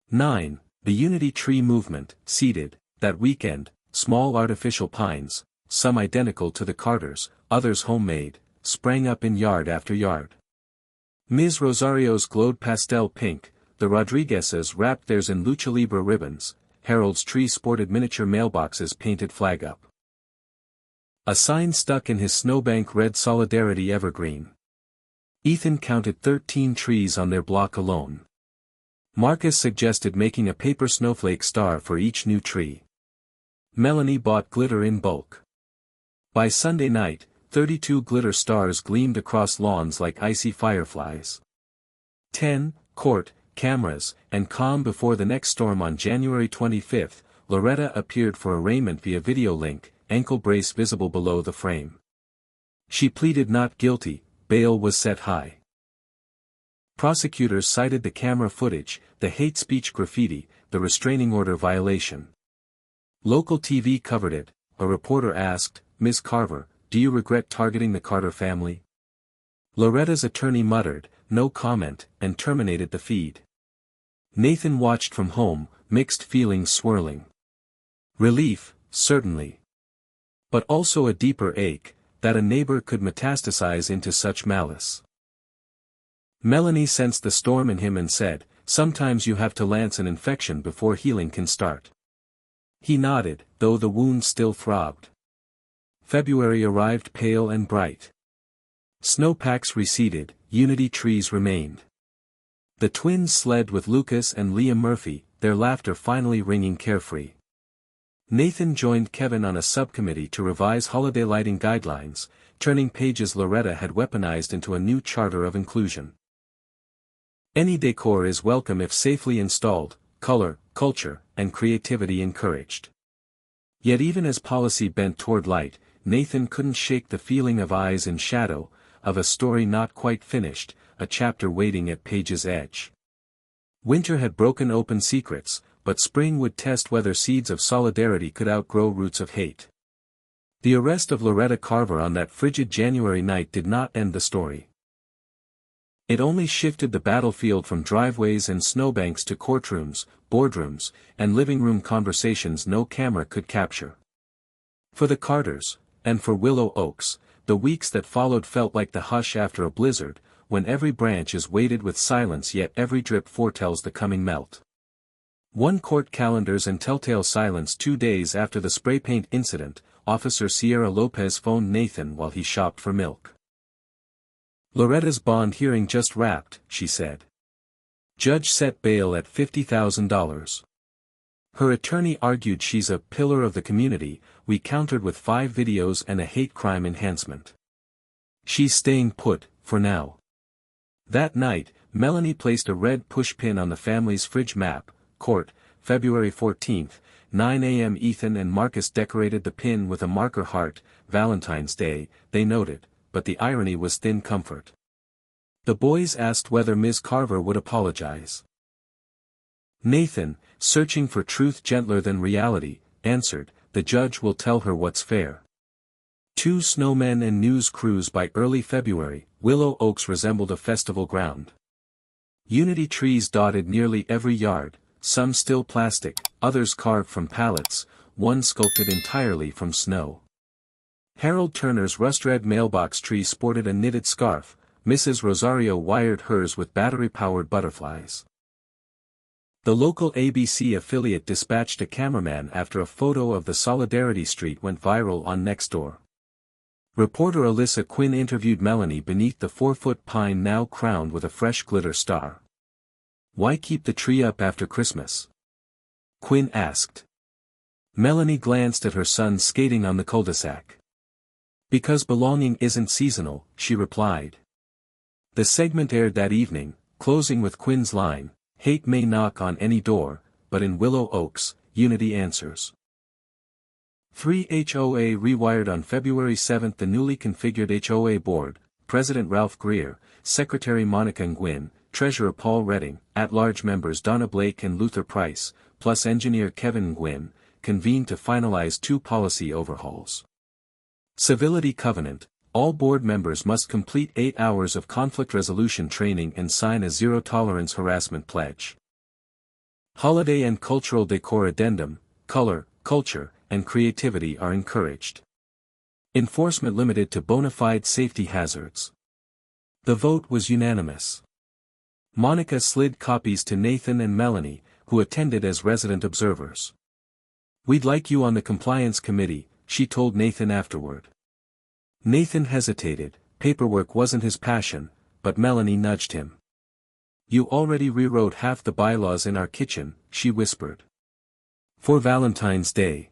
A: 9. The Unity Tree Movement, seeded, that weekend, small artificial pines, some identical to the Carters, others homemade, sprang up in yard after yard. Ms. Rosario's glowed pastel pink, the Rodriguez's wrapped theirs in lucha libre ribbons, Harold's tree sported miniature mailboxes painted flag up. A sign stuck in his snowbank read "Solidarity Evergreen." Ethan counted 13 trees on their block alone. Marcus suggested making a paper snowflake star for each new tree. Melanie bought glitter in bulk. By Sunday night, 32 glitter stars gleamed across lawns like icy fireflies. 10. Court, cameras, and calm before the next storm. On January 25, Loretta appeared for arraignment via video link, ankle brace visible below the frame. She pleaded not guilty, bail was set high. Prosecutors cited the camera footage, the hate speech graffiti, the restraining order violation. Local TV covered it. A reporter asked, "Ms. Carver, do you regret targeting the Carter family?" Loretta's attorney muttered, "No comment," and terminated the feed. Nathan watched from home, mixed feelings swirling. Relief, certainly. But also a deeper ache, that a neighbor could metastasize into such malice. Melanie sensed the storm in him and said, "Sometimes you have to lance an infection before healing can start." He nodded, though the wound still throbbed. February arrived pale and bright. Snowpacks receded, Unity trees remained. The twins sled with Lucas and Liam Murphy, their laughter finally ringing carefree. Nathan joined Kevin on a subcommittee to revise holiday lighting guidelines, turning pages Loretta had weaponized into a new charter of inclusion. Any decor is welcome if safely installed, color, culture, and creativity encouraged. Yet even as policy bent toward light, Nathan couldn't shake the feeling of eyes in shadow, of a story not quite finished, a chapter waiting at page's edge. Winter had broken open secrets, but spring would test whether seeds of solidarity could outgrow roots of hate. The arrest of Loretta Carver on that frigid January night did not end the story. It only shifted the battlefield from driveways and snowbanks to courtrooms, boardrooms, and living room conversations no camera could capture. For the Carters, and for Willow Oaks, the weeks that followed felt like the hush after a blizzard, when every branch is weighted with silence yet every drip foretells the coming melt. One court calendars and telltale silence. 2 days after the spray paint incident, Officer Sierra Lopez phoned Nathan while he shopped for milk. Loretta's bond hearing just wrapped, she said. Judge set bail at $50,000. Her attorney argued she's a pillar of the community. We countered with 5 videos and a hate crime enhancement. She's staying put, for now. That night, Melanie placed a red pushpin on the family's fridge map. Court, February 14, 9 a.m. Ethan and Marcus decorated the pin with a marker heart. Valentine's Day, they noted, but the irony was thin comfort. The boys asked whether Ms. Carver would apologize. Nathan, searching for truth gentler than reality, answered, the judge will tell her what's fair. 2 snowmen and news crews. By early February, Willow Oaks resembled a festival ground. Unity trees dotted nearly every yard, some still plastic, others carved from pallets, one sculpted entirely from snow. Harold Turner's rust-red mailbox tree sported a knitted scarf. Mrs. Rosario wired hers with battery-powered butterflies. The local ABC affiliate dispatched a cameraman after a photo of the Solidarity Street went viral on Nextdoor. Reporter Alyssa Quinn interviewed Melanie beneath the 4-foot pine now crowned with a fresh glitter star. Why keep the tree up after Christmas? Quinn asked. Melanie glanced at her son skating on the cul-de-sac. Because belonging isn't seasonal, she replied. The segment aired that evening, closing with Quinn's line, hate may knock on any door, but in Willow Oaks, unity answers. 3 HOA rewired on February 7. The newly configured HOA board, President Ralph Greer, Secretary Monica Nguyen, Treasurer Paul Redding, at-large members Donna Blake and Luther Price, plus engineer Kevin Nguyen, convened to finalize 2 policy overhauls. Civility Covenant. All board members must complete 8 hours of conflict resolution training and sign a zero-tolerance harassment pledge. Holiday and cultural decor addendum. Color, culture, and creativity are encouraged. Enforcement limited to bona fide safety hazards. The vote was unanimous. Monica slid copies to Nathan and Melanie, who attended as resident observers. We'd like you on the compliance committee, she told Nathan afterward. Nathan hesitated. Paperwork wasn't his passion, but Melanie nudged him. You already rewrote half the bylaws in our kitchen, she whispered. For Valentine's Day.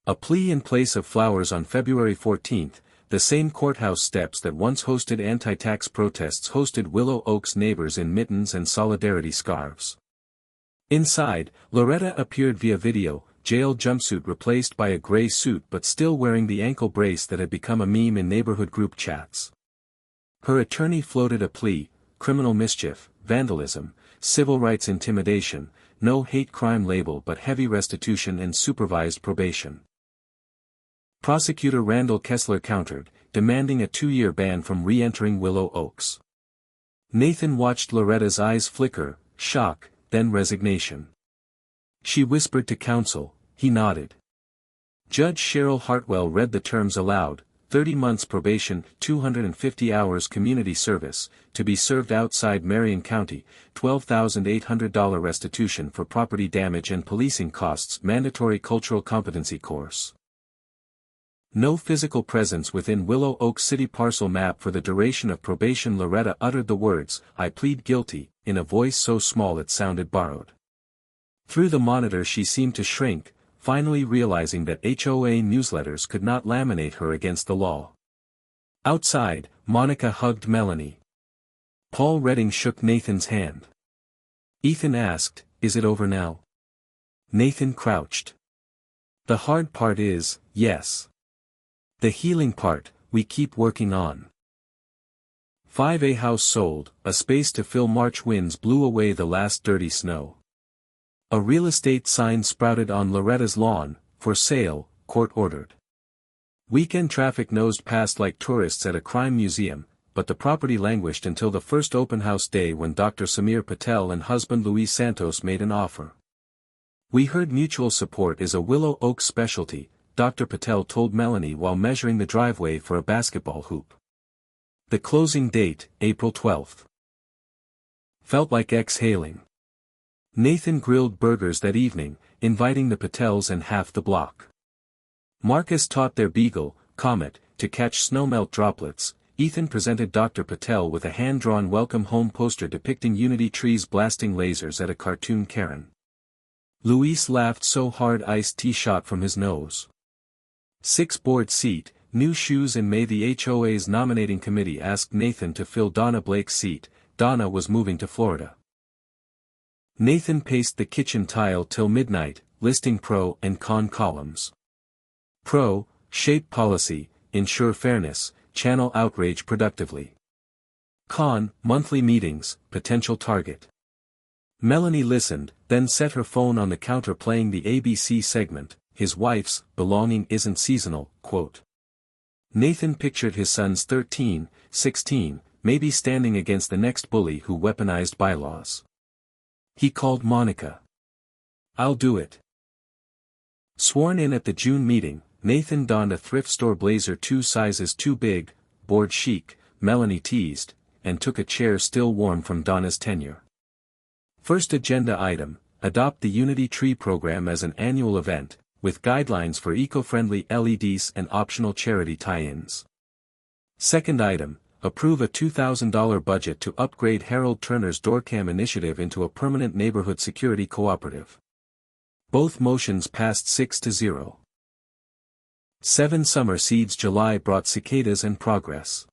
A: A plea in place of flowers. On February 14, the same courthouse steps that once hosted anti-tax protests hosted Willow Oaks neighbors in mittens and solidarity scarves. Inside, Loretta appeared via video, jail jumpsuit replaced by a gray suit but still wearing the ankle brace that had become a meme in neighborhood group chats. Her attorney floated a plea: criminal mischief, vandalism, civil rights intimidation, no hate crime label but heavy restitution and supervised probation. Prosecutor Randall Kessler countered, demanding a 2-year ban from re-entering Willow Oaks. Nathan watched Loretta's eyes flicker, shock, then resignation. She whispered to counsel, he nodded. Judge Cheryl Hartwell read the terms aloud: 30 months probation, 250 hours community service, to be served outside Marion County, $12,800 restitution for property damage and policing costs, mandatory cultural competency course. No physical presence within Willow Oaks City parcel map for the duration of probation. Loretta uttered the words, I plead guilty, in a voice so small it sounded borrowed. Through the monitor she seemed to shrink, finally realizing that HOA newsletters could not laminate her against the law. Outside, Monica hugged Melanie. Paul Redding shook Nathan's hand. Ethan asked, is it over now? Nathan crouched. The hard part is, yes. The healing part, we keep working on. 5A house sold, a space to fill. March winds blew away the last dirty snow. A real estate sign sprouted on Loretta's lawn, for sale, court ordered. Weekend traffic nosed past like tourists at a crime museum, but the property languished until the first open house day when Dr. Samir Patel and husband Luis Santos made an offer. We heard mutual support is a Willow Oaks specialty, Dr. Patel told Melanie while measuring the driveway for a basketball hoop. The closing date, April 12. Felt like exhaling. Nathan grilled burgers that evening, inviting the Patels and half the block. Marcus taught their beagle, Comet, to catch snowmelt droplets. Ethan presented Dr. Patel with a hand-drawn welcome home poster depicting Unity trees blasting lasers at a cartoon Karen. Luis laughed so hard iced tea shot from his nose. 6 board seat, new shoes. In May the HOA's nominating committee asked Nathan to fill Donna Blake's seat. Donna was moving to Florida. Nathan paced the kitchen tile till midnight, listing pro and con columns. Pro, shape policy, ensure fairness, channel outrage productively. Con, monthly meetings, potential target. Melanie listened, then set her phone on the counter playing the ABC segment, his wife's belonging isn't seasonal, quote. Nathan pictured his sons 13, 16, maybe standing against the next bully who weaponized bylaws. He called Monica. I'll do it. Sworn in at the June meeting, Nathan donned a thrift store blazer 2 sizes too big, bored chic, Melanie teased, and took a chair still warm from Donna's tenure. First agenda item, adopt the Unity Tree program as an annual event, with guidelines for eco-friendly LEDs and optional charity tie-ins. Second item, approve a $2,000 budget to upgrade Harold Turner's Doorcam initiative into a permanent neighborhood security cooperative. Both motions passed 6-0. 7 Summer seeds. July brought cicadas and progress.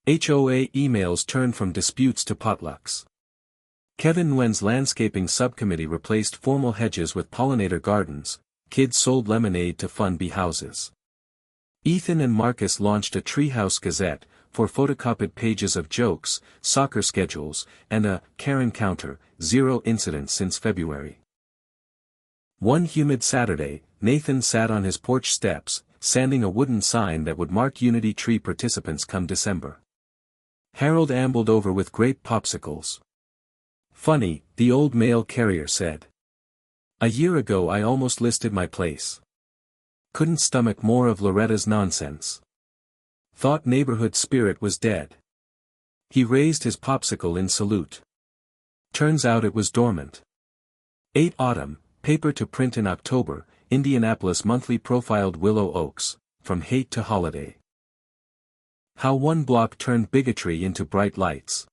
A: HOA emails turned from disputes to potlucks. Kevin Nguyen's landscaping subcommittee replaced formal hedges with pollinator gardens. Kids sold lemonade to fund bee houses. Ethan and Marcus launched a Treehouse Gazette, for photocopied pages of jokes, soccer schedules, and a Karen counter, 0 incidents since February. One humid Saturday, Nathan sat on his porch steps, sanding a wooden sign that would mark Unity Tree participants come December. Harold ambled over with grape popsicles. Funny, the old mail carrier said. A year ago I almost listed my place. Couldn't stomach more of Loretta's nonsense. Thought neighborhood spirit was dead. He raised his popsicle in salute. Turns out it was dormant. 8 Autumn, paper to print in October, Indianapolis Monthly profiled Willow Oaks, from hate to holiday. How one block turned bigotry into bright lights.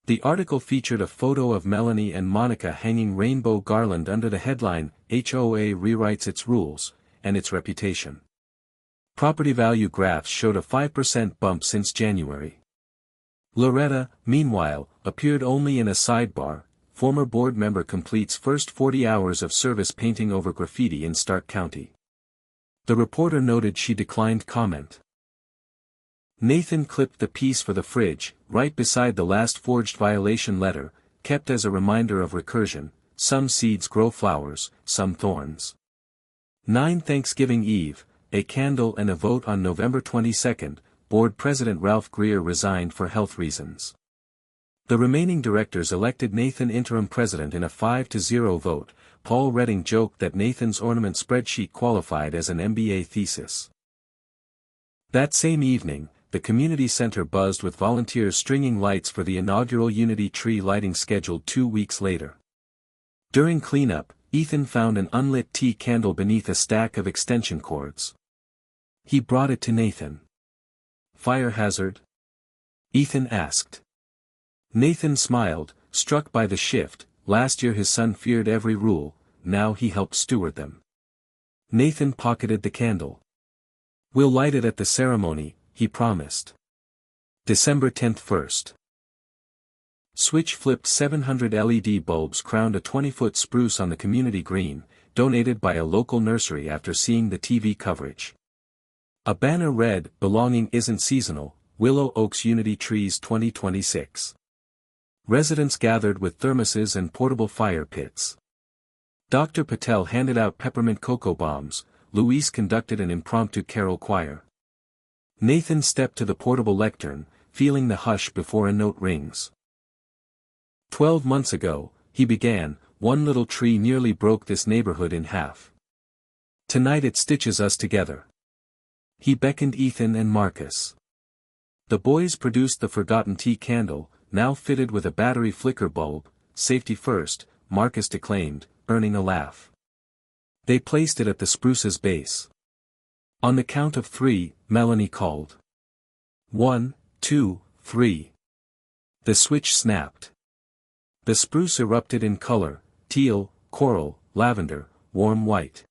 A: The article featured a photo of Melanie and Monica hanging rainbow garland under the headline, HOA rewrites its rules, and its reputation. Property value graphs showed a 5% bump since January. Loretta, meanwhile, appeared only in a sidebar. Former board member completes first 40 hours of service painting over graffiti in Stark County. The reporter noted she declined comment. Nathan clipped the piece for the fridge, right beside the last forged violation letter, kept as a reminder of recursion. Some seeds grow flowers, some thorns. 9 Thanksgiving Eve, a candle and a vote on November 22. Board President Ralph Greer resigned for health reasons. The remaining directors elected Nathan interim president in a 5-0 vote. Paul Redding joked that Nathan's ornament spreadsheet qualified as an MBA thesis. That same evening, the community center buzzed with volunteers stringing lights for the inaugural Unity Tree lighting scheduled 2 weeks later. During cleanup, Ethan found an unlit tea candle beneath a stack of extension cords. He brought it to Nathan. Fire hazard? Ethan asked. Nathan smiled, struck by the shift. Last year his son feared every rule, now he helped steward them. Nathan pocketed the candle. We'll light it at the ceremony, he promised. December 10th 1st. Switch flipped 700 LED bulbs crowned a 20-foot spruce on the community green, donated by a local nursery after seeing the TV coverage. A banner read, Belonging isn't seasonal, Willow Oaks Unity Trees 2026. Residents gathered with thermoses and portable fire pits. Dr. Patel handed out peppermint cocoa bombs. Luis conducted an impromptu carol choir. Nathan stepped to the portable lectern, feeling the hush before a note rings. 12 months ago, he began, one little tree nearly broke this neighborhood in half. Tonight it stitches us together. He beckoned Ethan and Marcus. The boys produced the forgotten tea candle, now fitted with a battery flicker bulb. Safety first, Marcus declaimed, earning a laugh. They placed it at the spruce's base. On the count of 3, Melanie called. 1, 2, 3. The switch snapped. The spruce erupted in color, teal, coral, lavender, warm white.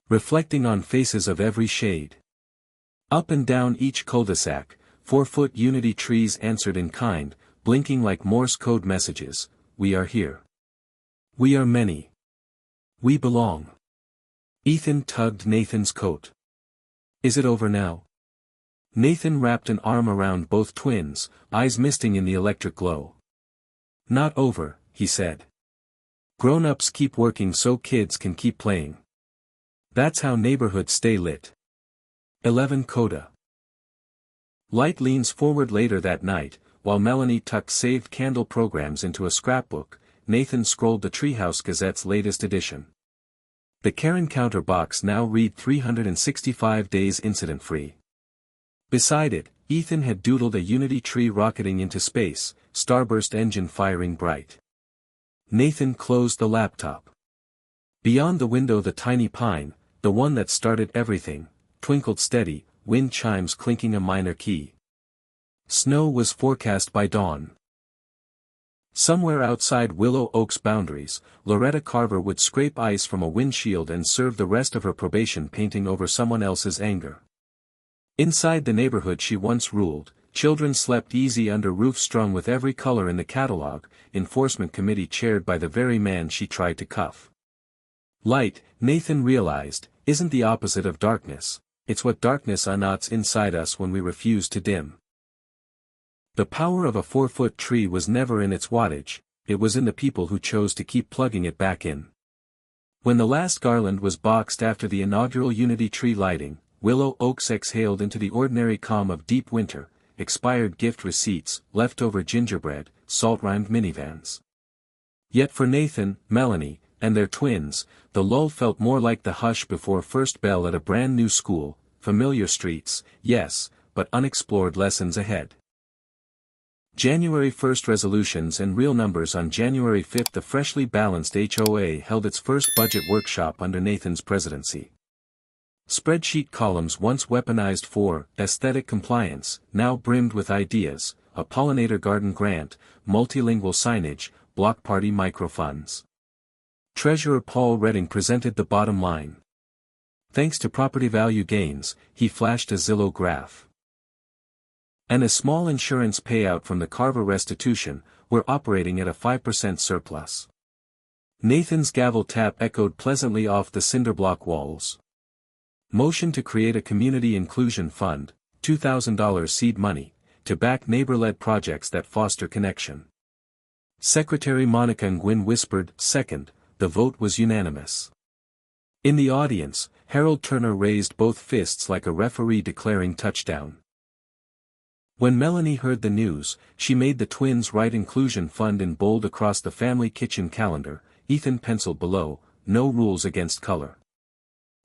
A: Reflecting on faces of every shade. Up and down each cul-de-sac, 4-foot unity trees answered in kind, blinking like Morse code messages, "We are here. We are many. We belong." Ethan tugged Nathan's coat. "Is it over now?" Nathan wrapped an arm around both twins, eyes misting in the electric glow. "Not over," he said. "Grown-ups keep working so kids can keep playing. That's how neighborhoods stay lit." 11 Coda. Light leans forward later that night, while Melanie tucked saved candle programs into a scrapbook. Nathan scrolled the Treehouse Gazette's latest edition. The Karen counter box now read 365 days incident-free. Beside it, Ethan had doodled a Unity tree rocketing into space, starburst engine firing bright. Nathan closed the laptop. Beyond the window the tiny pine, the one that started everything, twinkled steady, wind chimes clinking a minor key. Snow was forecast by dawn. Somewhere outside Willow Oak's boundaries, Loretta Carver would scrape ice from a windshield and serve the rest of her probation painting over someone else's anger. Inside the neighborhood she once ruled, children slept easy under roofs strung with every color in the catalog, enforcement committee chaired by the very man she tried to cuff. Light, Nathan realized, isn't the opposite of darkness, it's what darkness unknots inside us when we refuse to dim. The power of a 4-foot tree was never in its wattage, it was in the people who chose to keep plugging it back in. When the last garland was boxed after the inaugural Unity tree lighting, Willow Oaks exhaled into the ordinary calm of deep winter, expired gift receipts, leftover gingerbread, salt-rimed minivans. Yet for Nathan, Melanie, and their twins, the lull felt more like the hush before first bell at a brand new school, familiar streets, yes, but unexplored lessons ahead. January 1st resolutions and real numbers. On January 5th the freshly balanced HOA held its first budget workshop under Nathan's presidency. Spreadsheet columns once weaponized for aesthetic compliance, now brimmed with ideas, a pollinator garden grant, multilingual signage, block party microfunds. Treasurer Paul Redding presented the bottom line. Thanks to property value gains, he flashed a Zillow graph. And a small insurance payout from the Carver restitution, we're operating at a 5% surplus. Nathan's gavel tap echoed pleasantly off the cinderblock walls. Motion to create a community inclusion fund, $2,000 seed money, to back neighbor-led projects that foster connection. Secretary Monica Nguyen whispered, "Second." The vote was unanimous. In the audience, Harold Turner raised both fists like a referee declaring touchdown. When Melanie heard the news, she made the twins write inclusion fund in bold across the family kitchen calendar. Ethan penciled below, "No rules against color."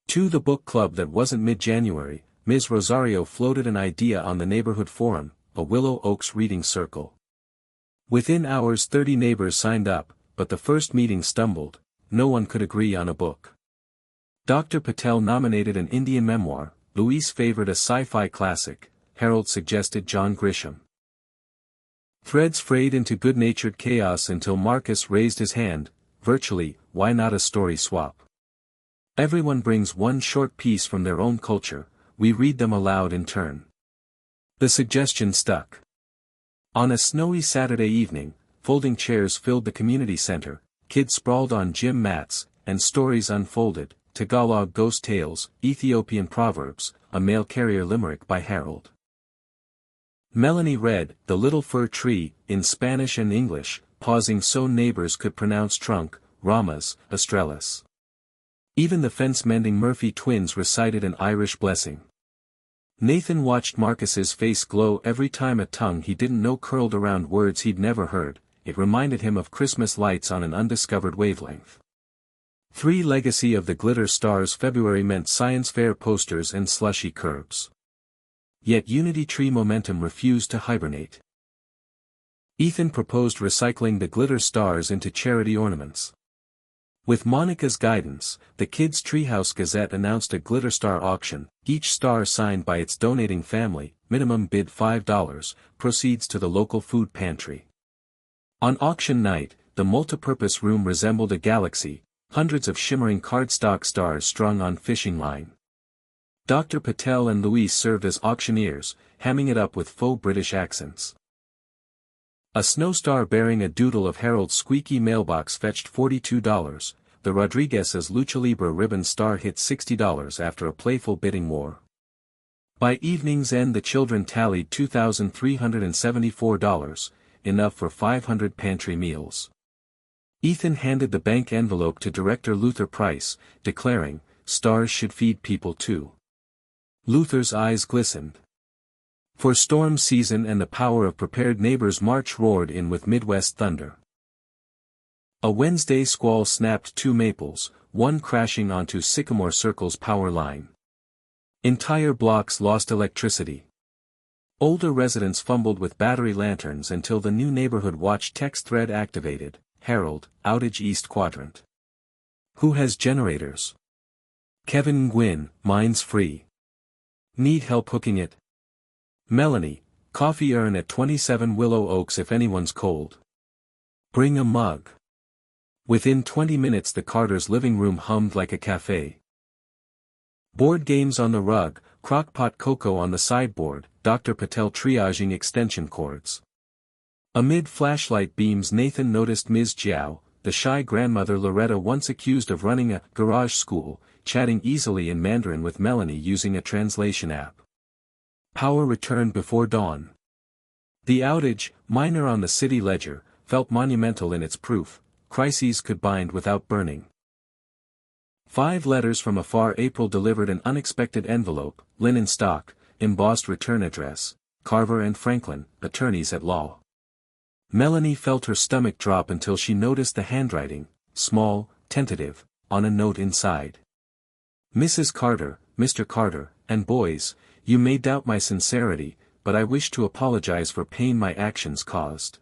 A: To the book club that wasn't mid-January, Ms. Rosario floated an idea on the neighborhood forum, a Willow Oaks reading circle. Within hours 30 neighbors signed up, but the first meeting stumbled, no one could agree on a book. Dr. Patel nominated an Indian memoir, Louise favored a sci-fi classic, Harold suggested John Grisham. Threads frayed into good-natured chaos until Marcus raised his hand, virtually, why not a story swap? Everyone brings one short piece from their own culture, we read them aloud in turn. The suggestion stuck. On a snowy Saturday evening, folding chairs filled the community center, kids sprawled on gym mats, and stories unfolded, Tagalog ghost tales, Ethiopian proverbs, a mail carrier limerick by Harold. Melanie read, "The Little Fir Tree," in Spanish and English, pausing so neighbors could pronounce trunk, ramas, astrellas. Even the fence-mending Murphy twins recited an Irish blessing. Nathan watched Marcus's face glow every time a tongue he didn't know curled around words he'd never heard. It reminded him of Christmas lights on an undiscovered wavelength. 3 Legacy of the Glitter Stars. February meant science fair posters and slushy curbs. Yet Unity Tree momentum refused to hibernate. Ethan proposed recycling the glitter stars into charity ornaments. With Monica's guidance, the Kids Treehouse Gazette announced a glitter star auction, each star signed by its donating family, minimum bid $5, proceeds to the local food pantry. On auction night, the multipurpose room resembled a galaxy, hundreds of shimmering cardstock stars strung on fishing line. Dr. Patel and Louise served as auctioneers, hamming it up with faux British accents. A snow star bearing a doodle of Harold's squeaky mailbox fetched $42, the Rodriguez's Lucha Libre ribbon star hit $60 after a playful bidding war. By evening's end the children tallied $2,374, enough for 500 pantry meals. Ethan handed the bank envelope to Director Luther Price, declaring, "Stars should feed people too." Luther's eyes glistened. For storm season and the power of prepared neighbors, March roared in with Midwest thunder. A Wednesday squall snapped two maples, one crashing onto Sycamore Circle's power line. Entire blocks lost electricity. Older residents fumbled with battery lanterns until the new neighborhood watch text thread activated, Harold, outage East Quadrant. Who has generators? Kevin Gwynn, mine's free. Need help hooking it? Melanie, coffee urn at 27 Willow Oaks if anyone's cold. Bring a mug. Within 20 minutes the Carters' living room hummed like a cafe. Board games on the rug, crock-pot cocoa on the sideboard, Dr. Patel triaging extension cords. Amid flashlight beams Nathan noticed Ms. Jiao, the shy grandmother Loretta once accused of running a garage school, chatting easily in Mandarin with Melanie using a translation app. Power returned before dawn. The outage, minor on the city ledger, felt monumental in its proof, crises could bind without burning. 5 letters from afar. April delivered an unexpected envelope, linen stock, embossed return address, Carver and Franklin, attorneys at law. Melanie felt her stomach drop until she noticed the handwriting, small, tentative, on a note inside. Mrs. Carter, Mr. Carter, and boys, you may doubt my sincerity, but I wish to apologize for pain my actions caused.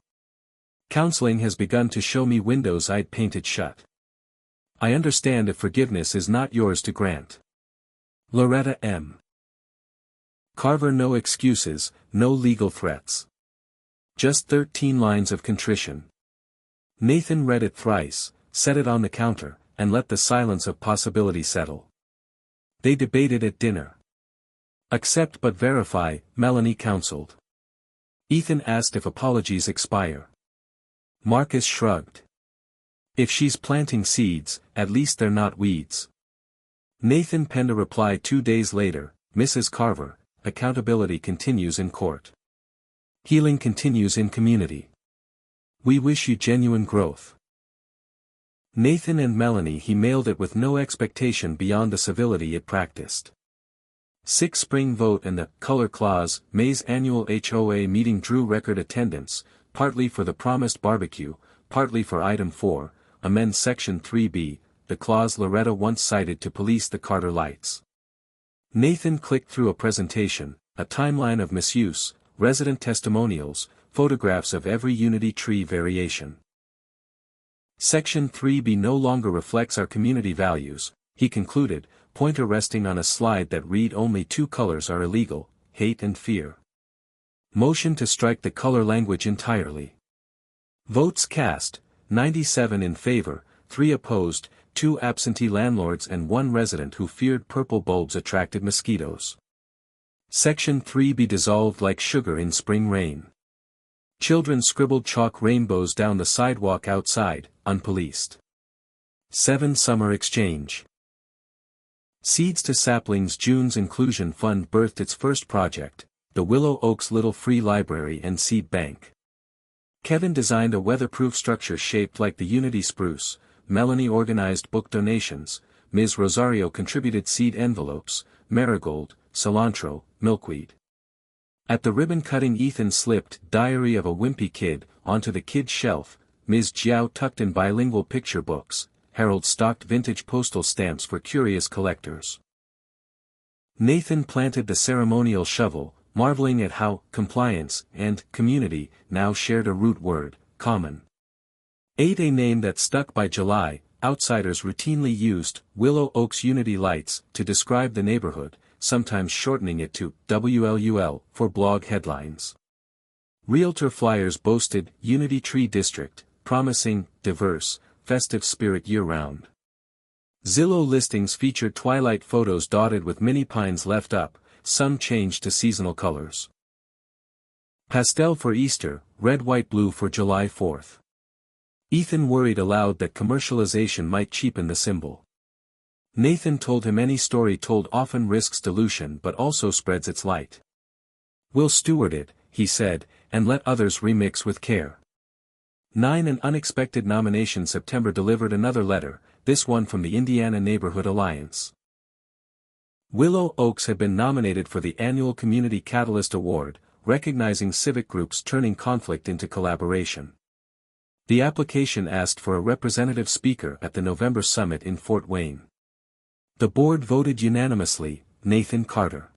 A: Counseling has begun to show me windows I'd painted shut. I understand if forgiveness is not yours to grant. Loretta M. Carver. No excuses, no legal threats. Just 13 lines of contrition. Nathan read it thrice, set it on the counter, and let the silence of possibility settle. They debated at dinner. Accept but verify, Melanie counseled. Ethan asked if apologies expire. Marcus shrugged. If she's planting seeds, at least they're not weeds. Nathan penned a reply 2 days later, Mrs. Carver, accountability continues in court. Healing continues in community. We wish you genuine growth. Nathan and Melanie. He mailed it with no expectation beyond the civility it practiced. 6 spring vote and the color clause. May's annual HOA meeting drew record attendance, partly for the promised barbecue, partly for item 4, amend section 3B, the clause Loretta once cited to police the Carter lights. Nathan clicked through a presentation, a timeline of misuse, resident testimonials, photographs of every Unity tree variation. Section 3B no longer reflects our community values, he concluded, pointer resting on a slide that read only 2 colors are illegal, hate and fear. Motion to strike the color language entirely. Votes cast, 97 in favor, 3 opposed, 2 absentee landlords and 1 resident who feared purple bulbs attracted mosquitoes. Section 3B dissolved like sugar in spring rain. Children scribbled chalk rainbows down the sidewalk outside, unpoliced. 7 Summer Exchange. Seeds to Saplings. June's Inclusion Fund birthed its first project, the Willow Oaks Little Free Library and Seed Bank. Kevin designed a weatherproof structure shaped like the Unity spruce, Melanie organized book donations, Ms. Rosario contributed seed envelopes, marigold, cilantro, milkweed. At the ribbon-cutting Ethan slipped Diary of a Wimpy Kid onto the kid's shelf, Ms. Jiao tucked in bilingual picture books, Harold stocked vintage postal stamps for curious collectors. Nathan planted the ceremonial shovel, marveling at how compliance and community now shared a root word, common. 8 A name that stuck. By July, outsiders routinely used Willow Oaks Unity Lights to describe the neighborhood, sometimes shortening it to WLUL for blog headlines. Realtor flyers boasted Unity Tree District, promising diverse, festive spirit year-round. Zillow listings featured twilight photos dotted with mini pines left up, some changed to seasonal colors. Pastel for Easter, red white blue for July 4th. Ethan worried aloud that commercialization might cheapen the symbol. Nathan told him any story told often risks dilution but also spreads its light. "We'll steward it," he said, "and let others remix with care." 9 An unexpected nomination. September delivered another letter, this one from the Indiana Neighborhood Alliance. Willow Oaks had been nominated for the annual Community Catalyst Award, recognizing civic groups turning conflict into collaboration. The application asked for a representative speaker at the November summit in Fort Wayne. The board voted unanimously, Nathan Carter.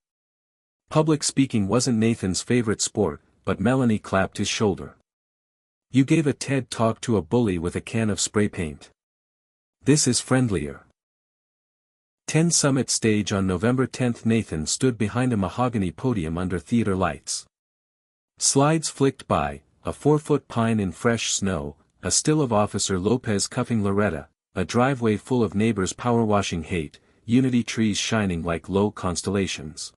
A: Public speaking wasn't Nathan's favorite sport, but Melanie clapped his shoulder. "You gave a TED talk to a bully with a can of spray paint. This is friendlier." 10 Summit stage on November 10. Nathan stood behind a mahogany podium under theater lights. Slides flicked by, a 4-foot pine in fresh snow, a still of Officer Lopez cuffing Loretta, a driveway full of neighbors power-washing hate, Unity trees shining like low constellations.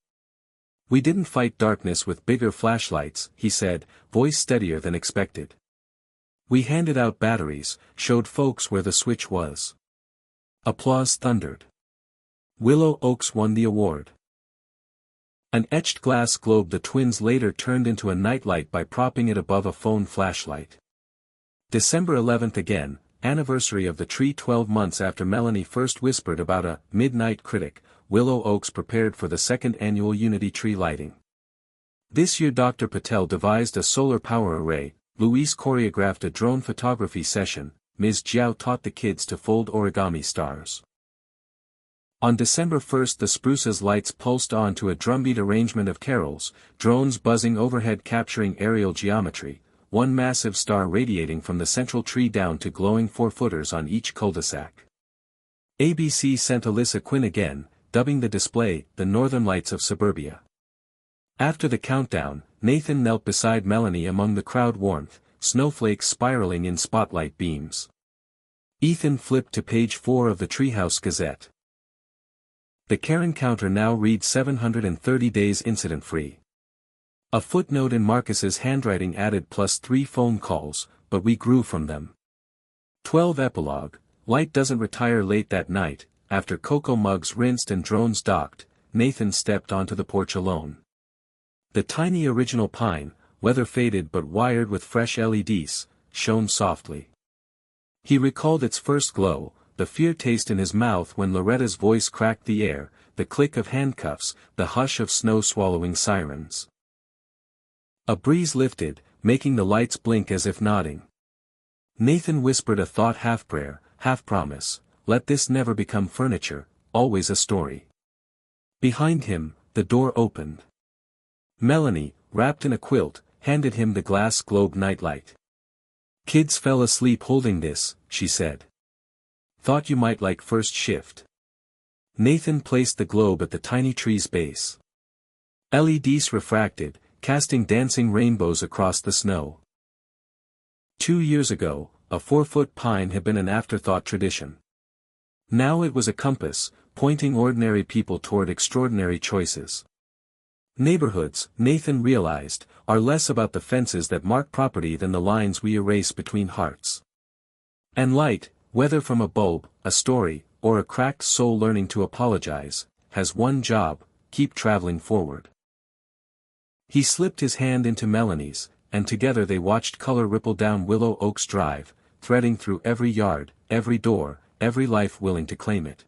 A: "We didn't fight darkness with bigger flashlights," he said, voice steadier than expected. "We handed out batteries, showed folks where the switch was." Applause thundered. Willow Oaks won the award. An etched glass globe the twins later turned into a nightlight by propping it above a phone flashlight. December 11 again, anniversary of the tree. 12 months after Melanie first whispered about a midnight critic, Willow Oaks prepared for the second annual Unity tree lighting. This year Dr. Patel devised a solar power array, Luis choreographed a drone photography session, Ms. Jiao taught the kids to fold origami stars. On December 1 the spruce's lights pulsed on to a drumbeat arrangement of carols, drones buzzing overhead capturing aerial geometry, one massive star radiating from the central tree down to glowing 4-footers on each cul-de-sac. ABC sent Alyssa Quinn again, dubbing the display, "The Northern Lights of Suburbia." After the countdown, Nathan knelt beside Melanie among the crowd warmth, snowflakes spiraling in spotlight beams. Ethan flipped to page 4 of the Treehouse Gazette. The Karen counter now reads 730 days incident-free. A footnote in Marcus's handwriting added +3 phone calls, but we grew from them. 12 Epilogue, light doesn't retire. Late that night, after cocoa mugs rinsed and drones docked, Nathan stepped onto the porch alone. The tiny original pine, weather faded but wired with fresh LEDs, shone softly. He recalled its first glow, the fear taste in his mouth when Loretta's voice cracked the air, the click of handcuffs, the hush of snow-swallowing sirens. A breeze lifted, making the lights blink as if nodding. Nathan whispered a thought, half prayer, half promise, "Let this never become furniture, always a story." Behind him, the door opened. Melanie, wrapped in a quilt, handed him the glass globe nightlight. "Kids fell asleep holding this," she said. "Thought you might like first shift." Nathan placed the globe at the tiny tree's base. LEDs refracted, casting dancing rainbows across the snow. 2 years ago, a 4-foot pine had been an afterthought tradition. Now it was a compass, pointing ordinary people toward extraordinary choices. Neighborhoods, Nathan realized, are less about the fences that mark property than the lines we erase between hearts. And light, whether from a bulb, a story, or a cracked soul learning to apologize, has one job: keep traveling forward. He slipped his hand into Melanie's, and together they watched color ripple down Willow Oaks Drive, threading through every yard, every door, every life willing to claim it.